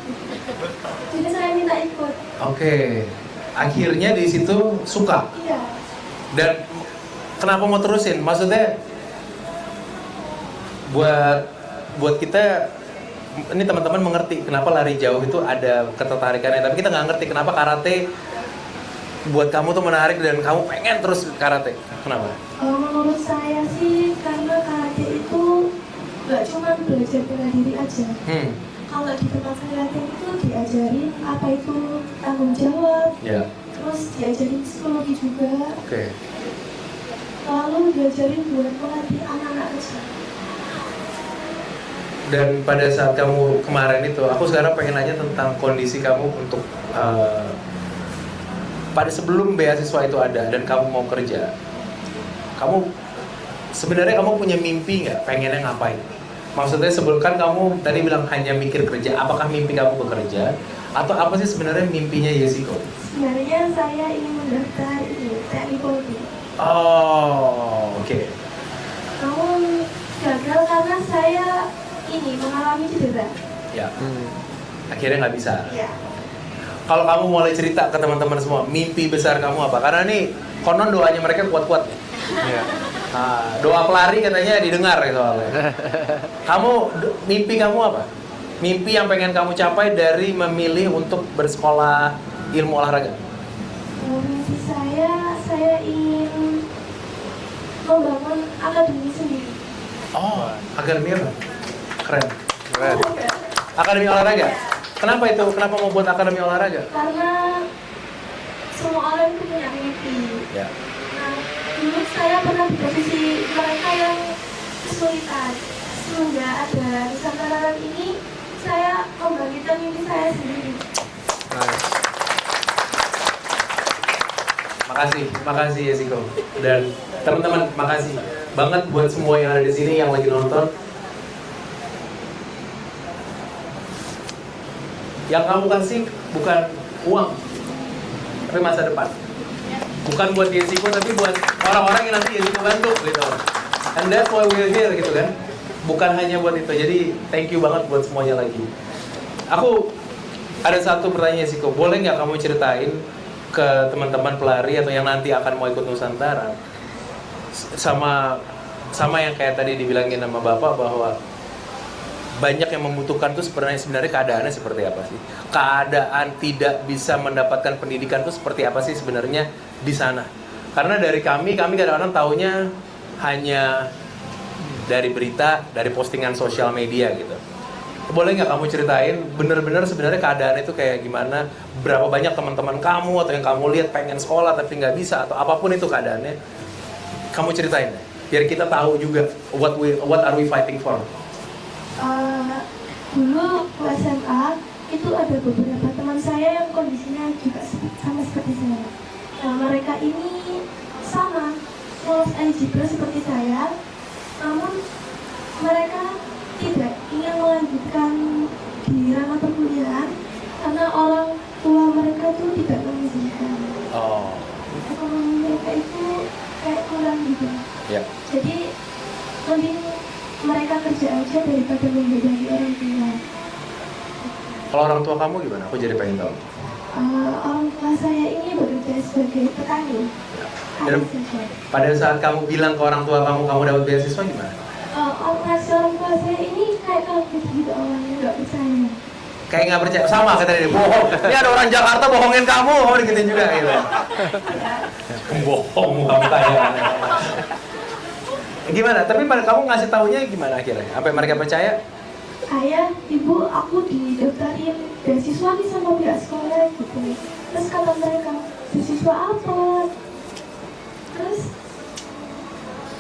Jadi saya minta ikut. Oke. Akhirnya di situ suka. Iya. Dan kenapa mau terusin? Maksudnya buat kita ini teman-teman mengerti kenapa lari jauh itu ada ketertarikannya, tapi kita nggak ngerti kenapa karate buat kamu tuh menarik dan kamu pengen terus karate. Kenapa? Menurut saya sih karena karate itu nggak cuma belajar bela diri aja. Kalau di tempat saya latihan itu diajarin apa itu tanggung jawab, terus diajarin psikologi juga. Oke. Lalu diajarin buat melatih anak-anak kecil. Dan pada saat kamu kemarin itu, aku sekarang pengen nanya tentang kondisi kamu untuk pada sebelum beasiswa itu ada dan kamu mau kerja. Sebenarnya kamu punya mimpi nggak? Pengennya ngapain? Maksudnya sebelum kan kamu tadi bilang hanya mikir kerja. Apakah mimpi kamu bekerja? Atau apa sih sebenarnya mimpinya Yesiko? Sebenarnya saya ingin mendaftar TNI Polri. Oh, oke. Namun gagal karena saya mengalami cedera. Ya. Akhirnya nggak bisa. Iya. Kalau kamu mulai cerita ke teman-teman semua, mimpi besar kamu apa? Karena nih konon doanya mereka kuat-kuat. Iya. Nah, doa pelari katanya didengar ya soalnya. Mimpi kamu apa? Mimpi yang pengen kamu capai dari memilih untuk bersekolah ilmu olahraga? Mimpi saya ingin membangun akademi sendiri. Oh, akademi apa? Keren. Akademi olahraga? Kenapa itu? Kenapa mau buat akademi olahraga? Karena semua orang itu punya mimpi. Ya. Nah, dulu saya pernah di posisi mereka yang kesulitan. Semenjak ada Nusantara ini, saya membangkitkan mimpi saya sendiri. Makasih Yesiko. Dan teman-teman, makasih banget buat semua yang ada di sini yang lagi nonton. Yang kamu kasih bukan uang, tapi masa depan. Bukan buat Yesiko, tapi buat orang-orang yang nanti Yesiko bantu gitu. And that's why we're here gitu kan. Bukan hanya buat itu. Jadi thank you banget buat semuanya lagi. Aku ada satu pertanyaan Yesiko. Boleh nggak kamu ceritain ke teman-teman pelari atau yang nanti akan mau ikut Nusantara sama yang kayak tadi dibilangin sama Bapak bahwa banyak yang membutuhkan tuh sebenarnya keadaannya seperti apa sih? Keadaan tidak bisa mendapatkan pendidikan tuh seperti apa sih sebenarnya di sana? Karena dari kami kadang-kadang taunya hanya dari berita, dari postingan sosial media gitu. Boleh nggak kamu ceritain bener-bener sebenarnya keadaan itu kayak gimana? Berapa banyak teman-teman kamu atau yang kamu lihat pengen sekolah tapi nggak bisa atau apapun itu keadaannya? Kamu ceritain biar kita tahu juga what are we fighting for? Dulu SMA itu ada beberapa teman saya yang kondisinya juga sama seperti saya. Nah, eligible seperti saya, namun mereka tidak ingin melanjutkan di ranah perkuliahan karena orang tua mereka tuh tidak mengizinkan. Oh. Ekonomi mereka itu kayak kurang gitu. Ya. Jadi mending mereka kerja aja daripada membebani orang tua. Kalau orang tua kamu gimana? Aku jadi pengen tahu. Orang tua saya ini bekerja sebagai petani. Dan pada saat kamu bilang ke orang tua kamu dapat beasiswa gimana? Orang tua saya ini kayak kaget gitu awalnya, nggak percaya. Kayak nggak percaya, sama kata dia, bohong. Ini ada orang Jakarta bohongin kamu, kamu digituin juga gitu. Bohong kamu kayak. Gimana? Tapi pada kamu ngasih taunya gimana akhirnya? Sampai mereka percaya? Ayah, ibu, aku didaftarin beasiswa nih sama pihak sekolah gitu. Terus kata mereka, beasiswa apa? Terus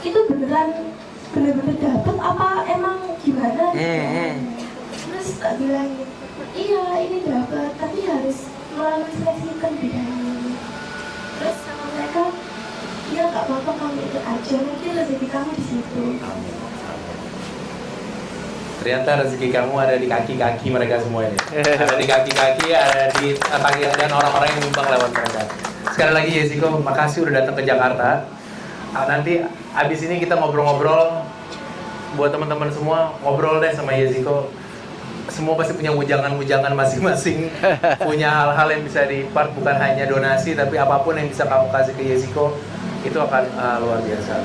itu bener-bener dapet apa emang gimana? Terus tak bilang, iya ini dapet, tapi harus melalui seleksi terlebih dahulu. Terus sama mereka, ya nggak apa-apa kamu ikut aja, mungkin rezeki kamu di situ. Ternyata rezeki kamu ada di kaki-kaki mereka semua ini. Ada di kaki-kaki, ada di kaki dan orang-orang yang nyumbang lewat mereka. Sekali lagi Yesiko, makasih udah datang ke Jakarta. Nanti abis ini kita ngobrol-ngobrol. Buat teman-teman semua, ngobrol deh sama Yesiko. Semua pasti punya ujangan-ujangan masing-masing. Punya hal-hal yang bisa di-part, bukan hanya donasi, tapi apapun yang bisa kamu kasih ke Yesiko, itu akan luar biasa.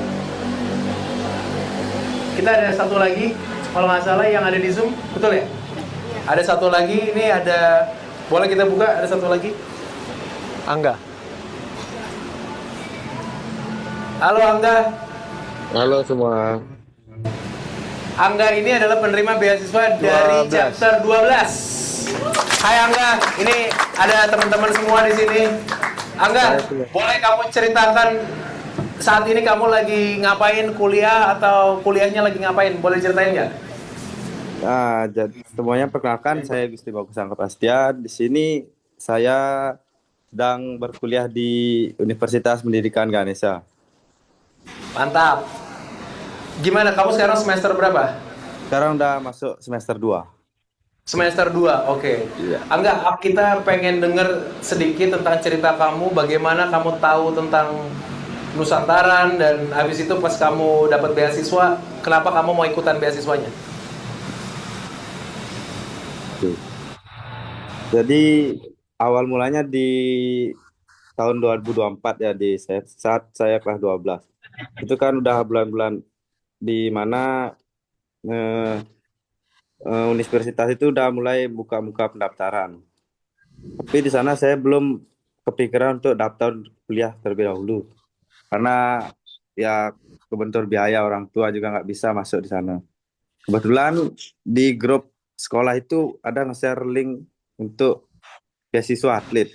Kita ada satu lagi, kalau nggak salah yang ada di Zoom, betul ya? Ada satu lagi, ini ada, boleh kita buka, ada satu lagi. Angga. Halo Angga. Halo semua. Angga ini adalah penerima beasiswa dari chapter 12. Hai Angga, ini ada teman-teman semua di sini. Angga, boleh kamu ceritakan saat ini kamu lagi ngapain, kuliah atau kuliahnya lagi ngapain? Boleh ceritain nggak? Nah, jadi semuanya perkenalkan, saya Gusti Bagus Angkapastian. Di sini saya sedang berkuliah di Universitas Pendidikan Ganesha. Mantap. Gimana, kamu sekarang semester berapa? Sekarang udah masuk semester 2. Semester 2, oke. Iya. Angga, kita pengen denger sedikit tentang cerita kamu, bagaimana kamu tahu tentang Nusantaran, dan habis itu pas kamu dapat beasiswa, kenapa kamu mau ikutan beasiswanya? Jadi awal mulanya di tahun 2024 ya, saat saya kelas 12. Itu kan udah bulan-bulan di mana universitas itu udah mulai buka pendaftaran. Tapi di sana saya belum kepikiran untuk daftar kuliah terlebih dahulu. Karena ya kebentur biaya, orang tua juga nggak bisa masuk di sana. Kebetulan di grup sekolah itu ada nge-share link untuk beasiswa atlet.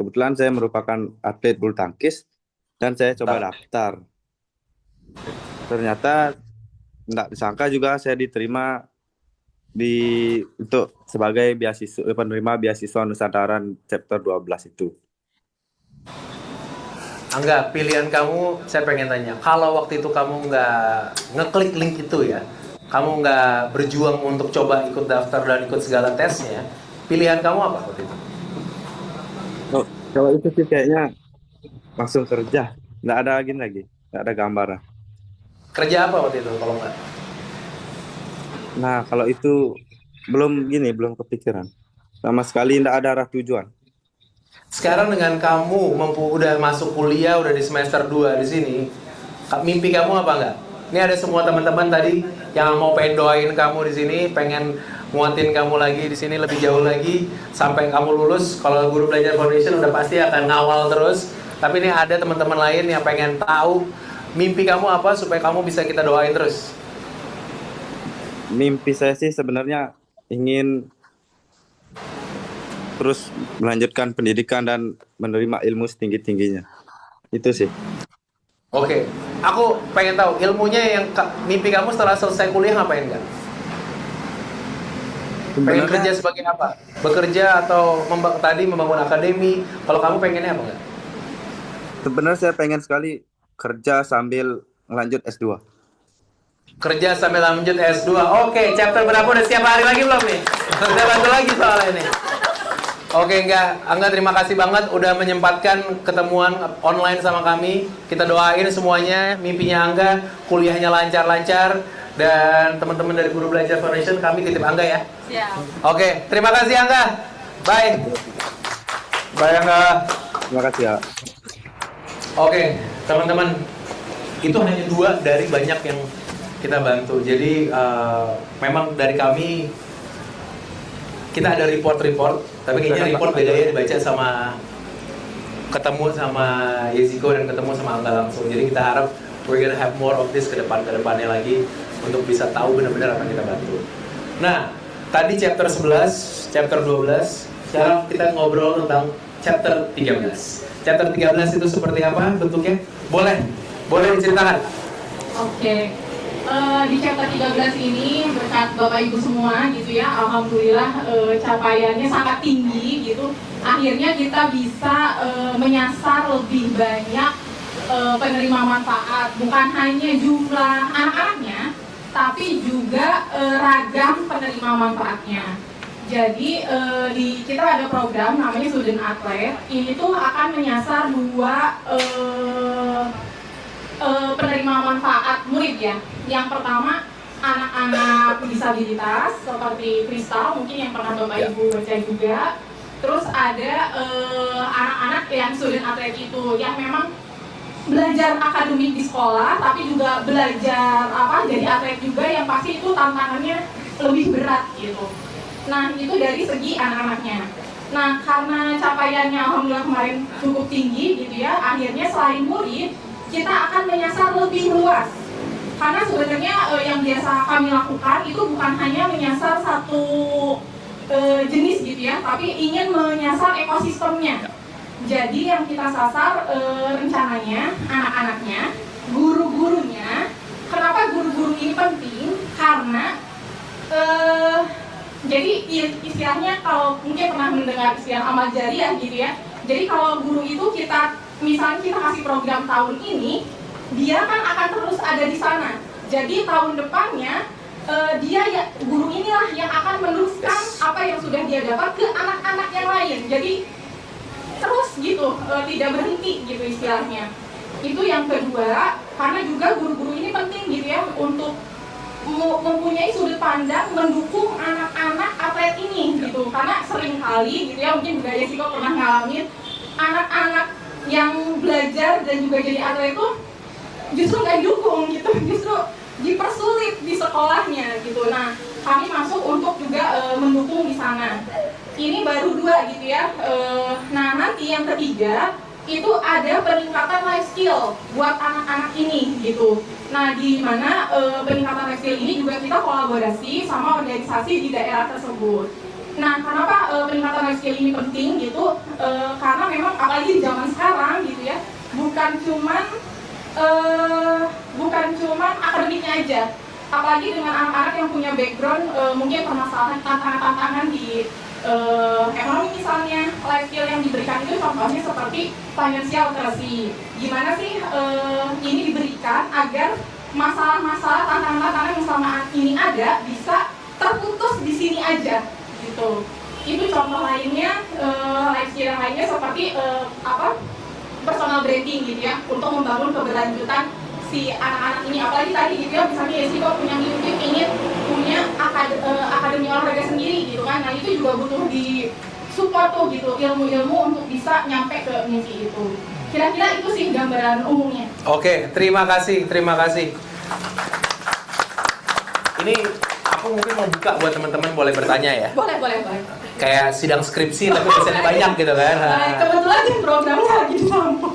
Kebetulan saya merupakan atlet bulu tangkis dan saya coba daftar. Ternyata nggak disangka juga saya diterima untuk sebagai penerima beasiswa Nusantaran chapter 12 itu. Angga, pilihan kamu saya pengen tanya, kalau waktu itu kamu nggak ngeklik link itu ya, kamu nggak berjuang untuk coba ikut daftar dan ikut segala tesnya, pilihan kamu apa waktu itu? Oh, kalau itu sih kayaknya langsung kerja, nggak ada lagi, nggak ada gambaran. Kerja apa waktu itu kalau nggak? Nah, kalau itu belum kepikiran. Sama sekali nggak ada arah tujuan. Sekarang dengan kamu udah masuk kuliah, udah di semester 2 di sini, mimpi kamu apa enggak? Ini ada semua teman-teman tadi yang mau pengen doain kamu di sini, pengen nguatin kamu lagi di sini lebih jauh lagi sampai kamu lulus. Kalau Guru Belajar Foundation udah pasti akan ngawal terus. Tapi ini ada teman-teman lain yang pengen tahu mimpi kamu apa supaya kamu bisa kita doain terus. Mimpi saya sih sebenarnya ingin terus melanjutkan pendidikan dan menerima ilmu setinggi-tingginya. Itu sih. Oke, aku pengen tahu ilmunya yang mimpi kamu setelah selesai kuliah ngapain nggak? Pengen kerja sebagai apa? Bekerja atau tadi membangun akademi? Kalau kamu pengennya apa nggak? Sebenarnya saya pengen sekali kerja sambil ngelanjut S2. Kerja sambil lanjut S2. Oke, chapter berapa udah siap hari lagi belum nih? Udah bantu lagi soalnya ini. Oke, Angga terima kasih banget udah menyempatkan ketemuan online sama kami. Kita doain semuanya, mimpinya Angga, kuliahnya lancar-lancar, dan teman-teman dari Guru Belajar Foundation kami titip Angga ya. Siap. Oke, terima kasih Angga. Bye. Bye Angga. Terima kasih ya. Oke, teman-teman, itu hanya 2 dari banyak yang kita bantu. Jadi memang dari kami kita ada report, tapi kayaknya report beda ya dibaca sama ketemu sama Yesiko dan ketemu sama Angga langsung. Jadi kita harap we're gonna have more of this ke depannya lagi untuk bisa tahu benar-benar apa yang kita bantu. Nah, tadi chapter 11, chapter 12, sekarang kita ngobrol tentang chapter 13. Chapter 13 itu seperti apa bentuknya? Boleh diceritakan? Oke. Di chapter 13 ini berkat Bapak Ibu semua gitu ya, alhamdulillah capaiannya sangat tinggi gitu. Akhirnya kita bisa menyasar lebih banyak penerima manfaat, bukan hanya jumlah anak-anaknya, tapi juga ragam penerima manfaatnya. Jadi kita ada program namanya Student Athlete. Ini tuh akan menyasar 2 penerima manfaat murid ya. Yang pertama anak-anak disabilitas seperti Kristal, mungkin yang pernah Bapak Ibu baca juga. Terus ada anak-anak yang student athlete itu yang memang belajar akademik di sekolah, tapi juga belajar jadi atlet juga, yang pasti itu tantangannya lebih berat gitu. Nah itu dari segi anak-anaknya. Nah karena capaiannya alhamdulillah kemarin cukup tinggi gitu ya, akhirnya selain murid kita akan menyasar lebih luas. Karena sebenarnya yang biasa kami lakukan itu bukan hanya menyasar satu jenis gitu ya, tapi ingin menyasar ekosistemnya. Jadi yang kita sasar rencananya anak-anaknya, guru-gurunya. Kenapa guru-guru ini penting? Karena jadi istilahnya kalau mungkin pernah mendengar istilah amal jariah gitu ya. Jadi kalau guru itu misalnya kita kasih program tahun ini, dia kan akan terus ada di sana. Jadi tahun depannya guru inilah yang akan meneruskan apa yang sudah dia dapat ke anak-anak yang lain. Jadi terus gitu, tidak berhenti gitu istilahnya. Itu yang kedua, karena juga guru-guru ini penting gitu ya untuk mempunyai sudut pandang mendukung anak-anak atlet ini gitu. Karena sering kali gitu ya, mungkin juga Yesiko pernah ngalamin anak-anak yang belajar dan juga jadi atlet itu justru nggak didukung gitu, justru dipersulit di sekolahnya gitu. Nah kami masuk untuk juga mendukung di sana. Ini baru 2 gitu ya. Nah nanti yang ketiga itu ada peningkatan life skill buat anak-anak ini gitu. Nah di mana peningkatan life skill ini juga kita kolaborasi sama organisasi di daerah tersebut. Nah kenapa peningkatan life skill ini penting gitu? Karena memang apalagi di zaman sekarang gitu ya, bukan cuman akademiknya aja. Apalagi dengan anak-anak yang punya background mungkin permasalahan tantangan-tantangan di ekonomi misalnya, life skill yang diberikan itu contohnya seperti financial literacy. Gimana sih ini diberikan agar masalah-masalah, tantangan-tantangan yang selama ini ada bisa terputus di sini aja gitu. Itu contoh lainnya, life skill yang lainnya seperti personal branding gitu ya, untuk membangun keberlanjutan si anak-anak ini. Apalagi tadi gitu ya, misalnya Yesiko punya mimpi ingin punya akademi olahraga sendiri gitu kan. Nah itu juga butuh di support tuh gitu, ilmu-ilmu untuk bisa nyampe ke mimpi itu. Kira-kira itu sih gambaran umumnya. Oke, terima kasih. Ini aku mungkin mau buka buat teman-teman, boleh bertanya ya? Boleh. Kayak sidang skripsi tapi pesannya banyak gitu kan? Nah, kebetulan di programnya lagi ditampung.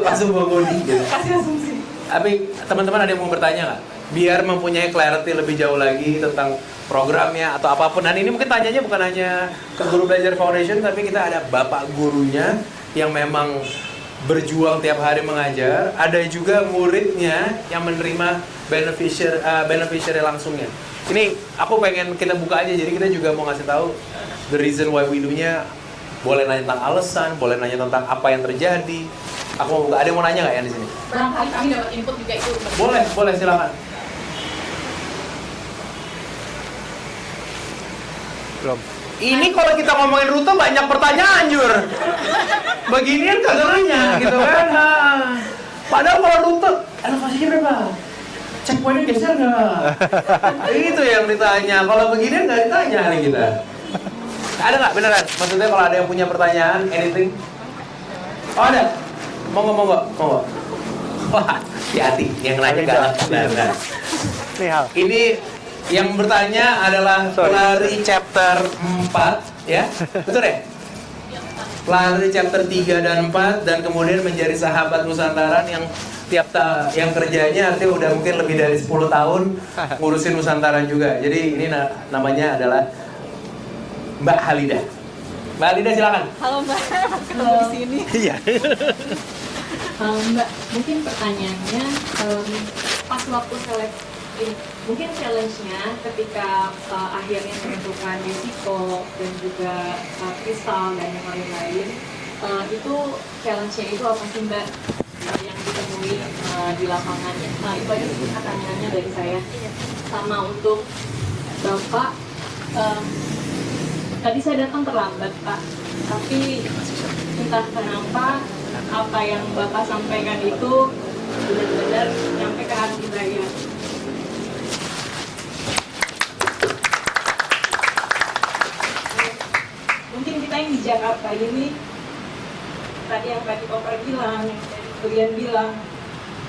langsung bangun gitu. Kasih asumsi. Tapi teman-teman ada yang mau bertanya nggak? Biar mempunyai clarity lebih jauh lagi tentang programnya atau apapun. Dan ini mungkin tanyanya bukan hanya ke Guru Belajar Foundation, tapi kita ada bapak gurunya yang memang berjuang tiap hari mengajar. Ada juga muridnya yang menerima beneficiary langsungnya. Ini aku pengen kita buka aja, jadi kita juga mau ngasih tahu the reason why we do-nya. Boleh nanya tentang alasan, boleh nanya tentang apa yang terjadi. Aku mau buka. Ada yang mau nanya nggak yang di sini? Barangkali kami dapat input juga itu. Boleh silakan. Belum. Ini kalau kita ngomongin rute banyak pertanyaan, Jur. Beginian kagak nanya gitu kan. Nah, padahal kalau rute, elevasinya berapa? Checkpointnya geser nggak? Itu yang ditanya. Kalau beginian nggak ditanya nih kita. Ada nggak beneran? Maksudnya kalau ada yang punya pertanyaan, anything? Oh ada? Monggo. Wah, hati-hati. Yang nanya galak. Nah. Ini yang bertanya adalah pelari chapter 4, ya? Betul ya? Pelari chapter 3 dan 4 dan kemudian menjadi sahabat Nusantara yang yang kerjanya artinya udah mungkin lebih dari 10 tahun ngurusin Nusantara juga. Jadi ini namanya adalah Mbak Halida. Mbak Halida silakan. Halo Mbak, ketemu di sini. Iya. Mbak, mungkin pertanyaannya pas waktu seleksi, mungkin challenge-nya ketika akhirnya menentukan risiko dan juga kristal dan yang lain-lain, itu challenge-nya itu apa sih Mbak yang ditemui di lapangannya? Nah itu aja sih pertanyaannya dari saya. Sama untuk Bapak, tadi saya datang terlambat Pak, tapi entah kenapa apa yang Bapak sampaikan itu benar-benar nyampe ke hati saya. Mungkin kita yang di Jakarta ini, tadi yang tadi Bapak bilang, yang tadi kalian bilang,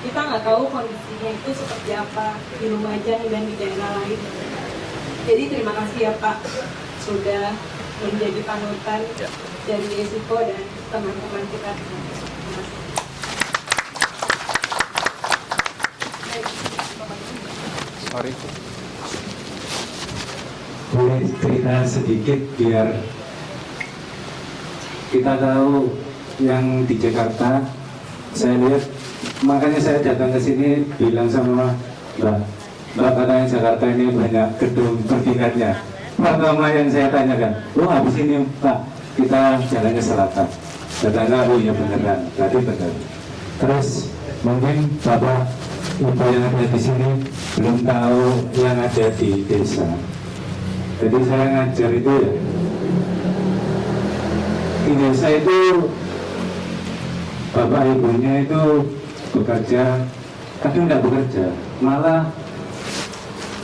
kita nggak tahu kondisinya itu seperti apa di Lumajang dan di daerah lain. Jadi terima kasih ya Pak sudah menjadi panutan dari risiko dan teman-teman kita. Sorry. Boleh cerita sedikit biar kita tahu yang di Jakarta. Saya lihat, makanya saya datang ke sini bilang sama Mbak katanya Jakarta ini banyak gedung bertingkatnya. Pertama yang saya tanyakan, habis ini Pak kita jalannya selatan. Katanya, oh iya beneran, tadi bener. Terus mungkin Bapak Ibu yang ada di sini belum tahu yang ada di desa. Jadi saya ngajar itu ya, di desa itu Bapak Ibunya itu bekerja, kadang tidak bekerja, malah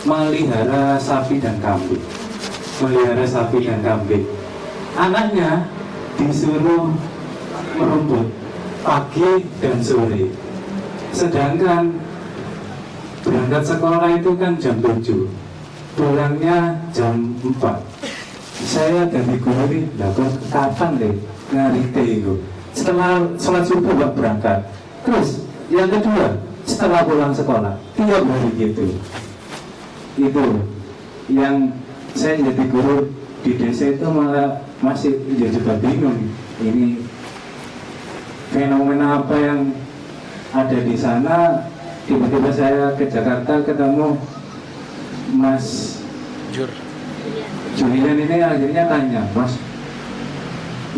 melihara sapi dan kambing. Anaknya disuruh merumput pagi dan sore. Sedangkan berangkat sekolah itu kan jam 7, pulangnya jam 4. Saya dari guru ini, kapan deh ngarite itu? Setelah sholat subuh Pak berangkat. Terus yang kedua, setelah pulang sekolah, tiap hari gitu. Itu yang saya jadi guru di desa itu malah masih juga bingung. Ini fenomena apa yang ada di sana. Tiba-tiba saya ke Jakarta ketemu Mas Julian ini, akhirnya tanya, Mas,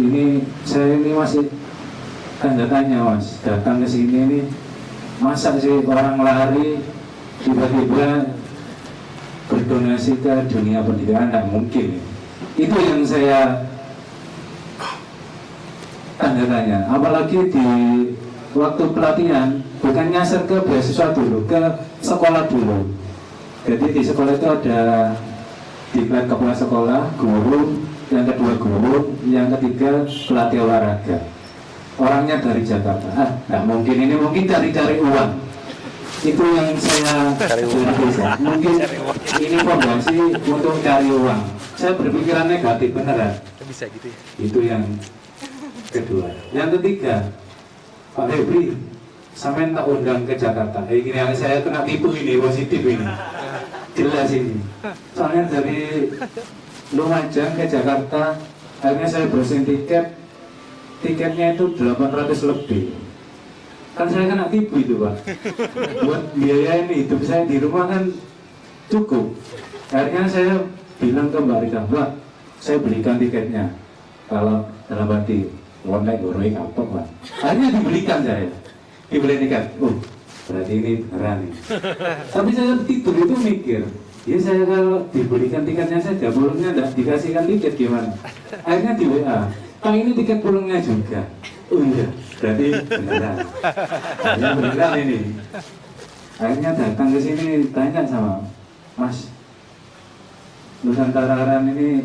ini saya ini masih tanda tanya Mas, datang ke sini ini masa sih orang lari tiba-tiba berdonasi ke dunia pendidikan? Tidak mungkin. Itu yang saya tanda tanya. Apalagi di waktu pelatihan bukan nyasar ke beasiswa dulu, ke sekolah dulu. Jadi di sekolah itu ada diklat kepala sekolah, guru, yang kedua guru, yang ketiga pelatih olahraga. Orangnya dari Jakarta. Nggak mungkin, ini mungkin cari-cari uang. Itu yang saya cari uang. Mungkin ini fondasi untuk cari uang. Saya berpikiran negatif beneran. Bisa gitu ya. Itu yang kedua. Yang ketiga, Pak Febri, sampai tak undang ke Jakarta. Ini yang saya kena tipu ini, positif ini. Jelas ini. Soalnya dari Lumajang ke Jakarta, akhirnya saya browsing tiket. Tiketnya itu 800 lebih. Kan saya kena tipu itu Pak. Buat biaya ini hidup saya di rumah kan cukup. Akhirnya saya bilang ke Mbak Rita, Mbak, saya belikan tiketnya. Kalau dalam hati, Wonek goroi kapok lah. Akhirnya dibelikan saya. Dibelikan ikan. Oh, berarti ini beneran nih. Tapi saya tidur itu mikir, ya saya kalau dibelikan tiketnya saja, pulangnya enggak dikasihkan tiket gimana? Akhirnya di WA, Pak ini tiket pulangnya juga. Oh iya, berarti beneran. Ya beneran ini. Akhirnya datang ke sini tanya sama Mas, Nusantara ini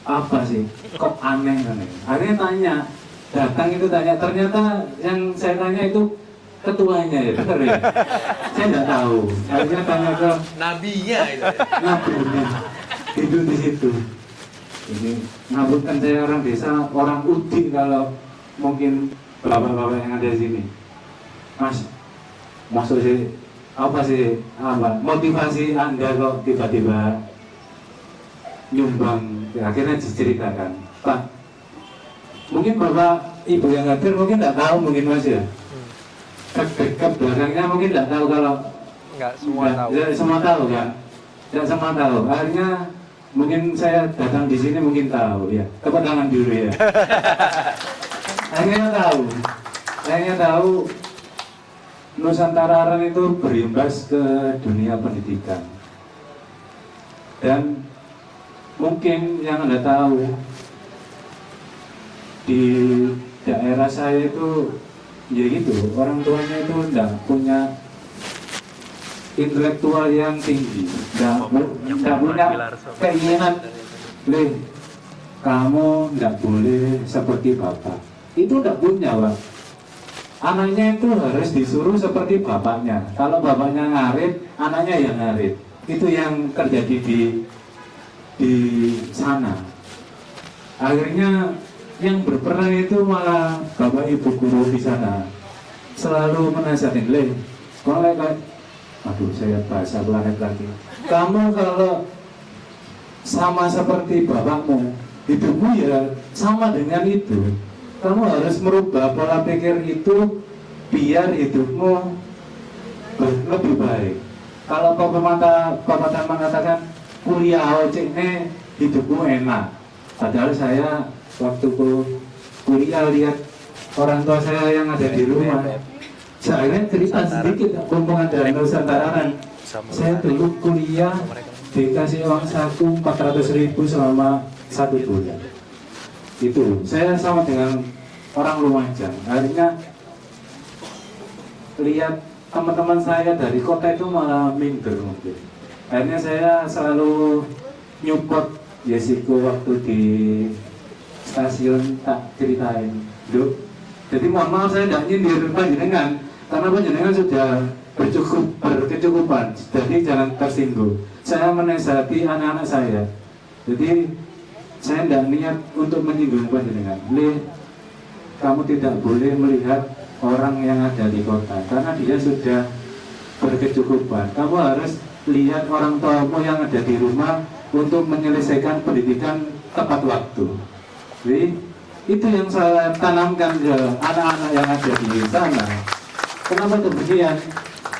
apa sih? Kok aneh kan? Akhirnya tanya, datang itu tanya, ternyata yang saya tanya itu ketuanya ya, betul ya? Saya nggak tahu. Akhirnya tanya ke nabinya itu. Nabinya itu di situ. Ini ngaburkan saya orang desa, orang Udi kalau mungkin bapak-bapak yang ada di sini. Mas, maksud sih apa sih motivasi Anda kok tiba-tiba nyumbang? Akhirnya diceritakan, Pak, mungkin bapak ibu yang hadir mungkin tidak tahu mungkin Mas ya, ke belakangnya mungkin tidak tahu kalau nggak semua tahu. Tidak semua tahu kan, tidak semua tahu. Akhirnya mungkin saya datang di sini mungkin tahu ya, tepuk tangan dulu ya. Akhirnya tahu Nusantara Aran itu berimbas ke dunia pendidikan. Dan mungkin yang Anda tahu, di daerah saya itu ya gitu, orang tuanya itu tidak punya intelektual yang tinggi, tidak punya keinginan, kamu tidak boleh seperti bapak. Itu tidak punya, Pak. Anaknya itu harus disuruh seperti bapaknya. Kalau bapaknya ngarit, anaknya yang ngarit. Itu yang terjadi di sana. Akhirnya yang berperan itu malah bapak ibu guru di sana selalu menasihatin, aduh saya bahasa planet lagi. Kamu kalau sama seperti bapakmu, hidupmu ya sama dengan itu. Kamu harus merubah pola pikir itu biar hidupmu lebih baik. Kalau pepatah mengatakan kuliah ojek ini hidupmu enak. Padahal saya waktu kuliah lihat orang tua saya yang ada di rumah. Saya cerita sedikit mumpung ada Nusantara Aran. Saya dulu kuliah dikasih uang saku 400.000 selama 1 bulan. Itu saya sama dengan orang Lumajang. Akhirnya lihat teman-teman saya dari kota itu malah minder mungkin. Akhirnya saya selalu nyupport Yesiko waktu di stasiun tak ceritain, jadi mohon maaf saya tidak nyindir panjenengan karena panjenengan sudah berkecukupan, jadi jangan tersinggung. Saya menasihati anak-anak saya, jadi saya tidak niat untuk menyinggung panjenengan. Kamu tidak boleh melihat orang yang ada di kota karena dia sudah berkecukupan. Kamu harus lihat orang tuamu yang ada di rumah untuk menyelesaikan pendidikan tepat waktu. Jadi itu yang saya tanamkan ke anak-anak yang ada di sana. Kenapa demikian?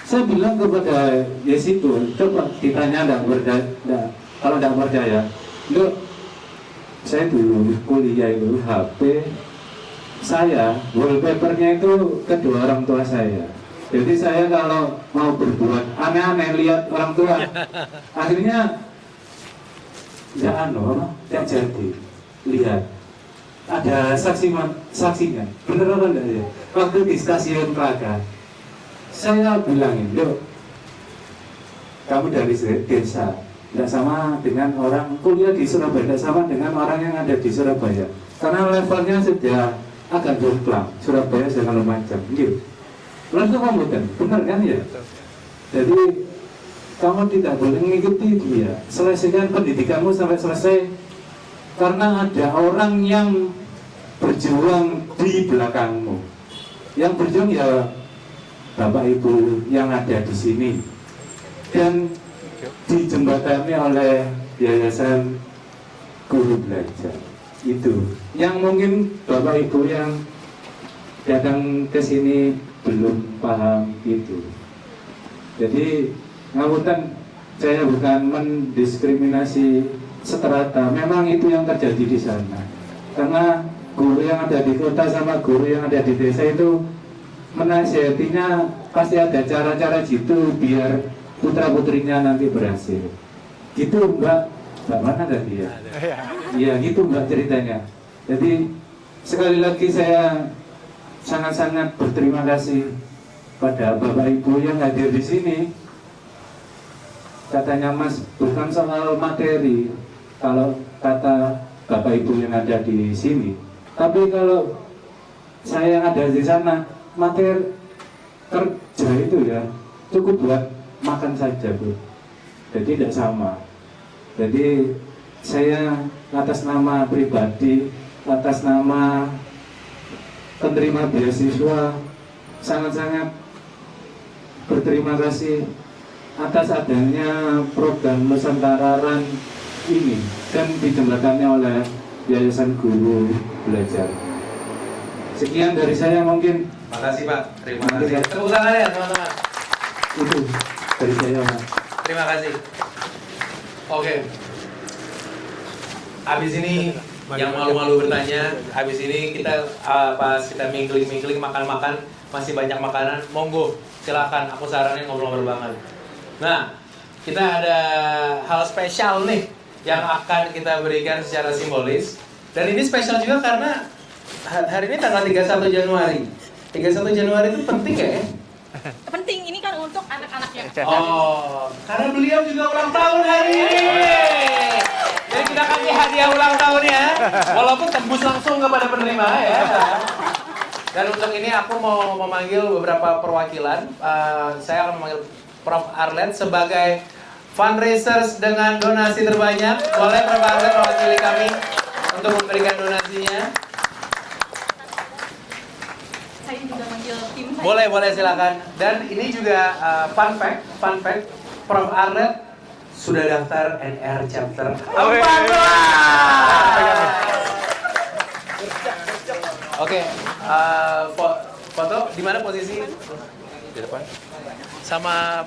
Saya bilang kepada Yesiko, coba ditanya kalau tidak percaya, saya dulu kuliah itu HP saya, wallpapernya itu kedua orang tua saya. Jadi saya kalau mau berbuat aneh-aneh lihat orang tua, akhirnya tidak jadi. Lihat, ada saksinya, bener apa enggak ya? Waktu di stasiun Praga, saya bilangin, kamu dari desa, tidak sama dengan orang kuliah di Surabaya, tidak sama dengan orang yang ada di Surabaya. Karena levelnya sudah agak jomplang, Surabaya dengan Lumajang, gitu. Lalu kamu kan, benar kan ya? Jadi kamu tidak boleh mengikuti dia. Selesaikan pendidikanmu sampai selesai, karena ada orang yang berjuang di belakangmu. Yang berjuang ya Bapak Ibu yang ada di sini dan dijembatani oleh Yayasan Guru Belajar. Itu yang mungkin Bapak Ibu yang datang ke sini belum paham itu. Jadi ngapunten, saya bukan mendiskriminasi strata, memang itu yang terjadi di sana. Karena guru yang ada di kota sama guru yang ada di desa itu menasihatinya pasti ada cara-cara gitu biar putra-putrinya nanti berhasil. Gitu Mbak mana tadi ya? Iya gitu Mbak ceritanya. Jadi sekali lagi saya sangat-sangat berterima kasih pada Bapak Ibu yang hadir di sini. Katanya Mas bukan soal materi kalau kata Bapak Ibu yang ada di sini. Tapi kalau saya ada di sana, materi kerja itu ya cukup buat makan saja Bu. Jadi tidak sama. Jadi saya atas nama pribadi, atas nama penerima beasiswa sangat-sangat berterima kasih atas adanya program Nusantara Run ini dan dijembatkannya oleh Yayasan Guru Belajar. Sekian dari saya mungkin. Makasih Pak, terima kasih. Tepuk tangan ya teman-teman. Itu dari saya Pak. Terima kasih. Oke. Habis ini yang malu-malu bertanya, habis ini kita pas kita mingling-mingling makan-makan masih banyak makanan, monggo silakan. Aku saranin ngobrol-ngobrol banget. Nah, kita ada hal spesial nih yang akan kita berikan secara simbolis. Dan ini spesial juga karena hari ini tanggal 31 Januari. 31 Januari itu penting gak ya? Penting, ini kan untuk anak-anaknya. Oh, karena beliau juga ulang tahun hari ini. Jadi kita kasih hadiah ulang tahunnya, walaupun tembus langsung kepada penerima ya. Dan untuk ini aku mau memanggil beberapa perwakilan. Saya akan memanggil Prof. Arlet sebagai fundraisers dengan donasi terbanyak. Boleh Prof. Arlet mewakili kami untuk memberikan donasinya? Saya juga manggil tim saya. Boleh silakan. Dan ini juga fun fact, Prof. Arlet sudah daftar NR chapter 14. Oke, foto di mana posisi? Di depan. Sama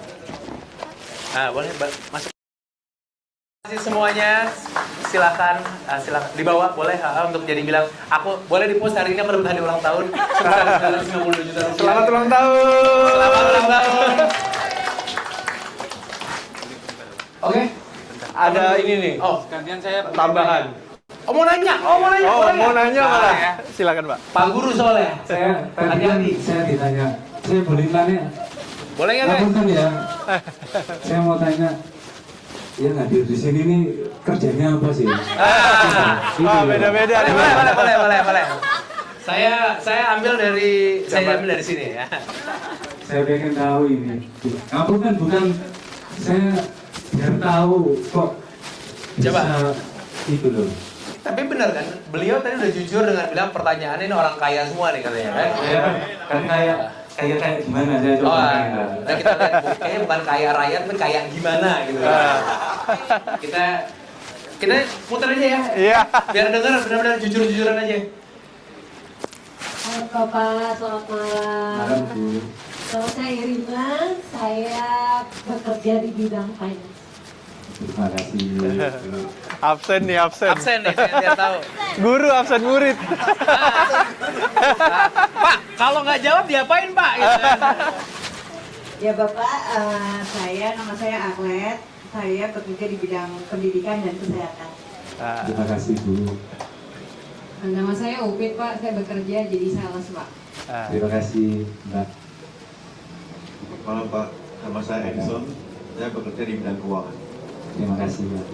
boleh masuk. Terima kasih semuanya. Silakan di bawah boleh untuk jadi bilang aku boleh di post hari ini aku dapat hadiah ulang tahun sebesar 950 juta rupiah. Selamat ulang tahun. Selamat ulang tahun. Oke. Ada ini nih. Oh, Gantian saya tambahan. mau nanya. Mau nanya malah. Silakan, Pak. Pak Guru soalnya. saya tadi saya ditanya, saya boleh tanya? Boleh nggak, Guys? Ngapunten ya. Saya mau tanya, yang hadir di sini nih kerjanya apa sih? Beda-beda. Boleh. Saya ambil dari sini ya. Saya pengen tahu ini. Ngapunten bukan saya biar tahu kok Coba. bisa itu loh. Tapi benar kan, beliau tadi udah jujur dengan bilang pertanyaannya ini orang kaya semua nih katanya kan? Saya kan kayak gimana saya coba. Nah kita lihat kayaknya bukan kaya raya tapi kaya gimana gitu. Kita putar aja ya. Iya. Biar dengar benar-benar jujur-jujuran aja. Halo Bapak, selamat malam. Bu. Kalau saya Irina, saya bekerja di bidang finance. Terima kasih. Absen nih, Absen nih, saya biar tahu. Guru absen murid. Pak, kalau nggak jawab diapain Pak? Gitu. Ya Bapak, nama saya Arlet. Saya bekerja di bidang pendidikan dan kesehatan. Terima kasih Bu. Nama saya Upit Pak, saya bekerja jadi sales Pak. Terima kasih Mbak. Malam Pak, nama saya Edison. Saya bekerja di bidang keuangan. Terima kasih Mbak.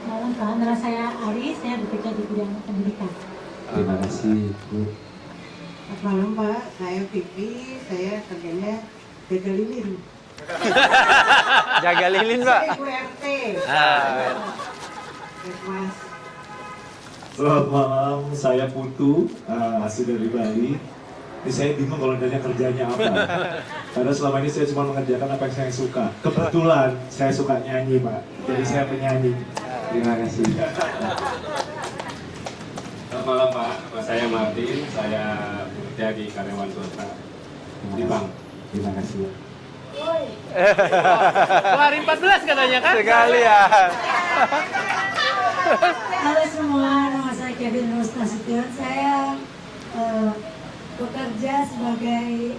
Malam Pak, nama saya Ari. Saya bekerja di bidang pendidikan. Terima kasih Bu. Selamat malam Pak, saya Vivi. Saya kerjanya jaga lilin. Jaga lilin, Pak. Saya Ibu RT. Mas. Selamat malam, saya Putu, asli dari Bali. Ini saya bingung kalau ditanya kerjanya apa. Karena selama ini saya cuma mengerjakan apa yang saya suka. Kebetulan saya suka nyanyi Pak, jadi saya penyanyi. Terima kasih. Selamat malam Pak, nama saya Martin, saya bekerja di karyawan swasta di bank. Terima kasih. Keluarin 14 katanya kan? Sekali ya. Halo semua, nama saya Kevin Rose Nasution. Saya bekerja sebagai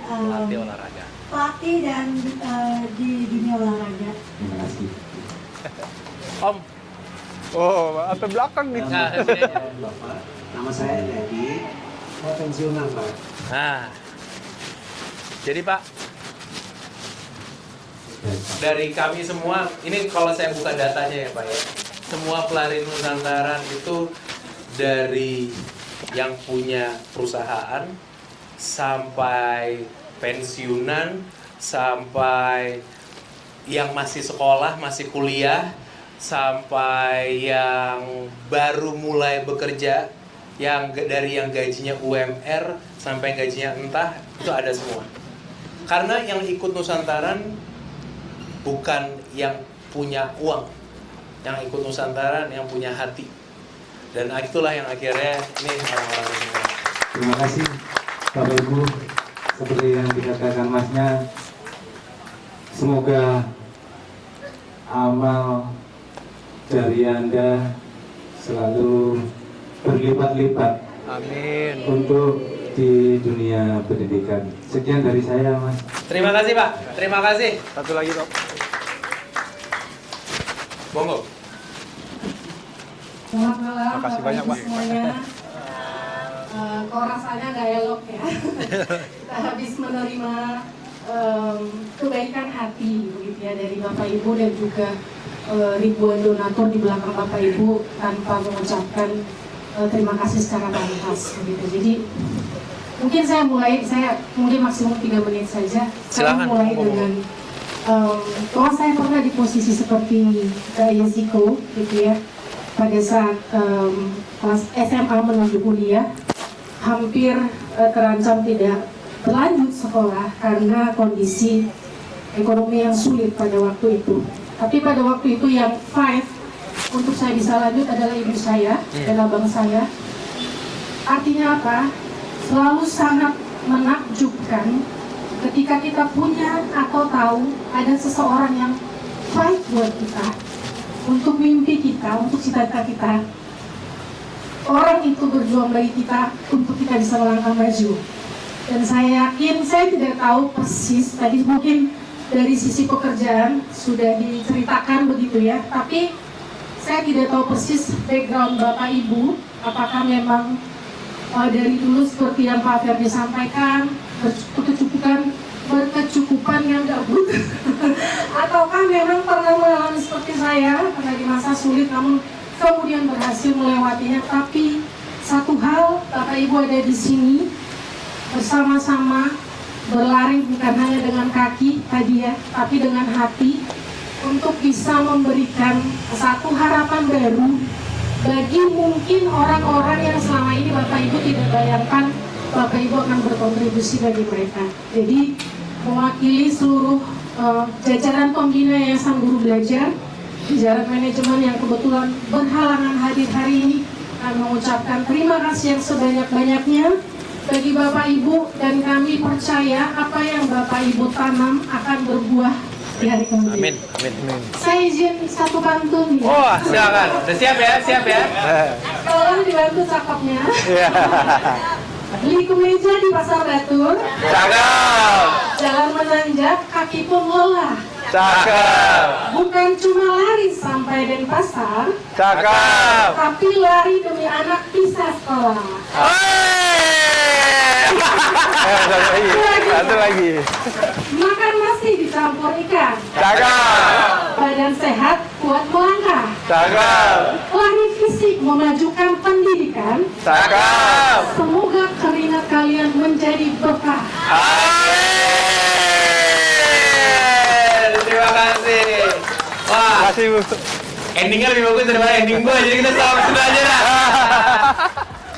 pelatih dan di dunia olahraga. Terima kasih. Om. Oh, sampai belakang nih. Bapak, nama saya Dedi, saya pensiunan Pak. Nah, jadi Pak, dari kami semua, ini kalau saya buka datanya ya Pak ya, semua pelari Nusantara itu dari yang punya perusahaan sampai pensiunan, sampai yang masih sekolah, masih kuliah, sampai yang baru mulai bekerja, yang dari yang gajinya UMR sampai gajinya entah, itu ada semua. Karena yang ikut Nusantaran bukan yang punya uang, yang ikut Nusantaran yang punya hati. Dan itulah yang akhirnya ini orang-orang semua. Terima kasih Bapak Ibu, seperti yang dikatakan Masnya, semoga amal dari Anda selalu berlipat-lipat. Amin. Untuk di dunia pendidikan. Sekian dari saya, Mas. Terima kasih Pak, terima kasih. Satu lagi Pak. Monggo. Selamat malam, Makasih banyak, Pak. semuanya. Kok rasanya nggak elok ya? Kita habis menerima kebaikan hati begitu ya dari Bapak Ibu dan juga ribuan donatur di belakang Bapak Ibu tanpa mengucapkan terima kasih secara pantas begitu. Jadi mungkin saya mungkin maksimum 3 menit saja. Saya mulai dengan bahwa saya pernah di posisi seperti Yesiko gitu ya. Pada saat kelas SMA menuju kuliah, hampir terancam tidak berlanjut sekolah karena kondisi ekonomi yang sulit pada waktu itu. Tapi pada waktu itu yang fight untuk saya bisa lanjut adalah ibu saya dan abang saya. Artinya apa? Selalu sangat menakjubkan ketika kita punya atau tahu ada seseorang yang fight buat kita, untuk mimpi kita, untuk cita-cita kita. Orang itu berjuang bagi kita untuk kita bisa melangkah maju. Dan saya yakin, saya tidak tahu persis, tadi mungkin dari sisi pekerjaan sudah diceritakan begitu ya, tapi saya tidak tahu persis background Bapak Ibu, apakah memang dari dulu seperti yang Pak Ferdi sampaikan, berkecukupan yang gabut, ataukah memang pernah mengalami seperti saya, pernah di masa sulit namun kemudian berhasil melewatinya. Tapi satu hal, Bapak Ibu ada di sini bersama-sama berlari bukan hanya dengan kaki tadi ya, tapi dengan hati untuk bisa memberikan satu harapan baru bagi mungkin orang-orang yang selama ini Bapak Ibu tidak bayangkan Bapak Ibu akan berkontribusi bagi mereka. Jadi mewakili seluruh jajaran pembina Yayasan Guru Belajar, jajaran manajemen yang kebetulan berhalangan hadir hari ini, kami mengucapkan terima kasih yang sebanyak-banyaknya bagi Bapak Ibu, dan kami percaya apa yang Bapak Ibu tanam akan berbuah di hari kemudian. Amin, amin, amin. Saya izin satu pantun ya. Oh, silakan. Udah siap ya, siap ya. Tolong dibantu cakepnya. Beli kemeja di pasar Batur. Cakep. Jalan menanjak, kaki pun lelah. Cakep. Bukan cuma lari sampai Denpasar. Cakep. Tapi lari demi anak bisa sekolah. Satu lagi. Makan nasi dicampur ikan. Cakep. Badan sehat, kuat melangkah. Cakep. Lari fisik memajukan pendidikan. Cakep. Semoga keringat kalian menjadi berkah. Terima kasih. Wah, kasih Bu. Endingnya lebih bagus daripada ending gue, jadi kita sama sudah aja dah.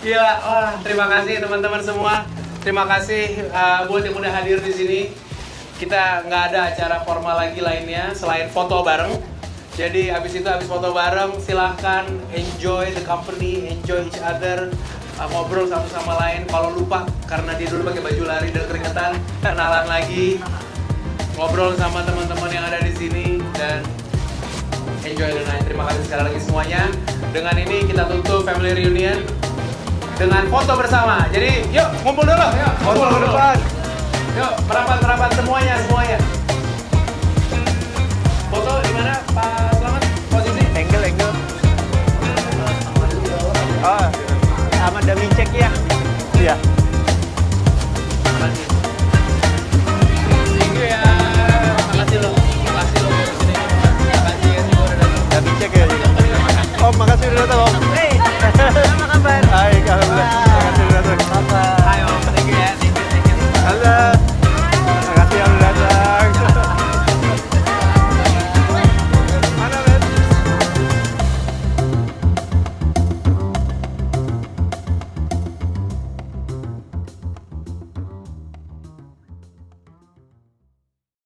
Gila, wah, terima kasih teman-teman semua. Terima kasih buat yang udah hadir di sini. Kita nggak ada acara formal lagi lainnya selain foto bareng. Jadi habis foto bareng, silahkan enjoy the company, enjoy each other, ngobrol satu sama lain. Kalau lupa karena dia dulu pakai baju lari dan keringetan, kenalan lagi, ngobrol sama teman-teman yang ada di sini dan enjoy the night. Terima kasih sekali lagi semuanya. Dengan ini kita tutup family reunion. dengan foto bersama. Jadi yuk ngumpul dulu. Yuk, Foto ke depan. Yuk merapat semuanya. Foto di mana Pak Slamet? Posisi? Angle. Oh, sama dummy check ya. Iya.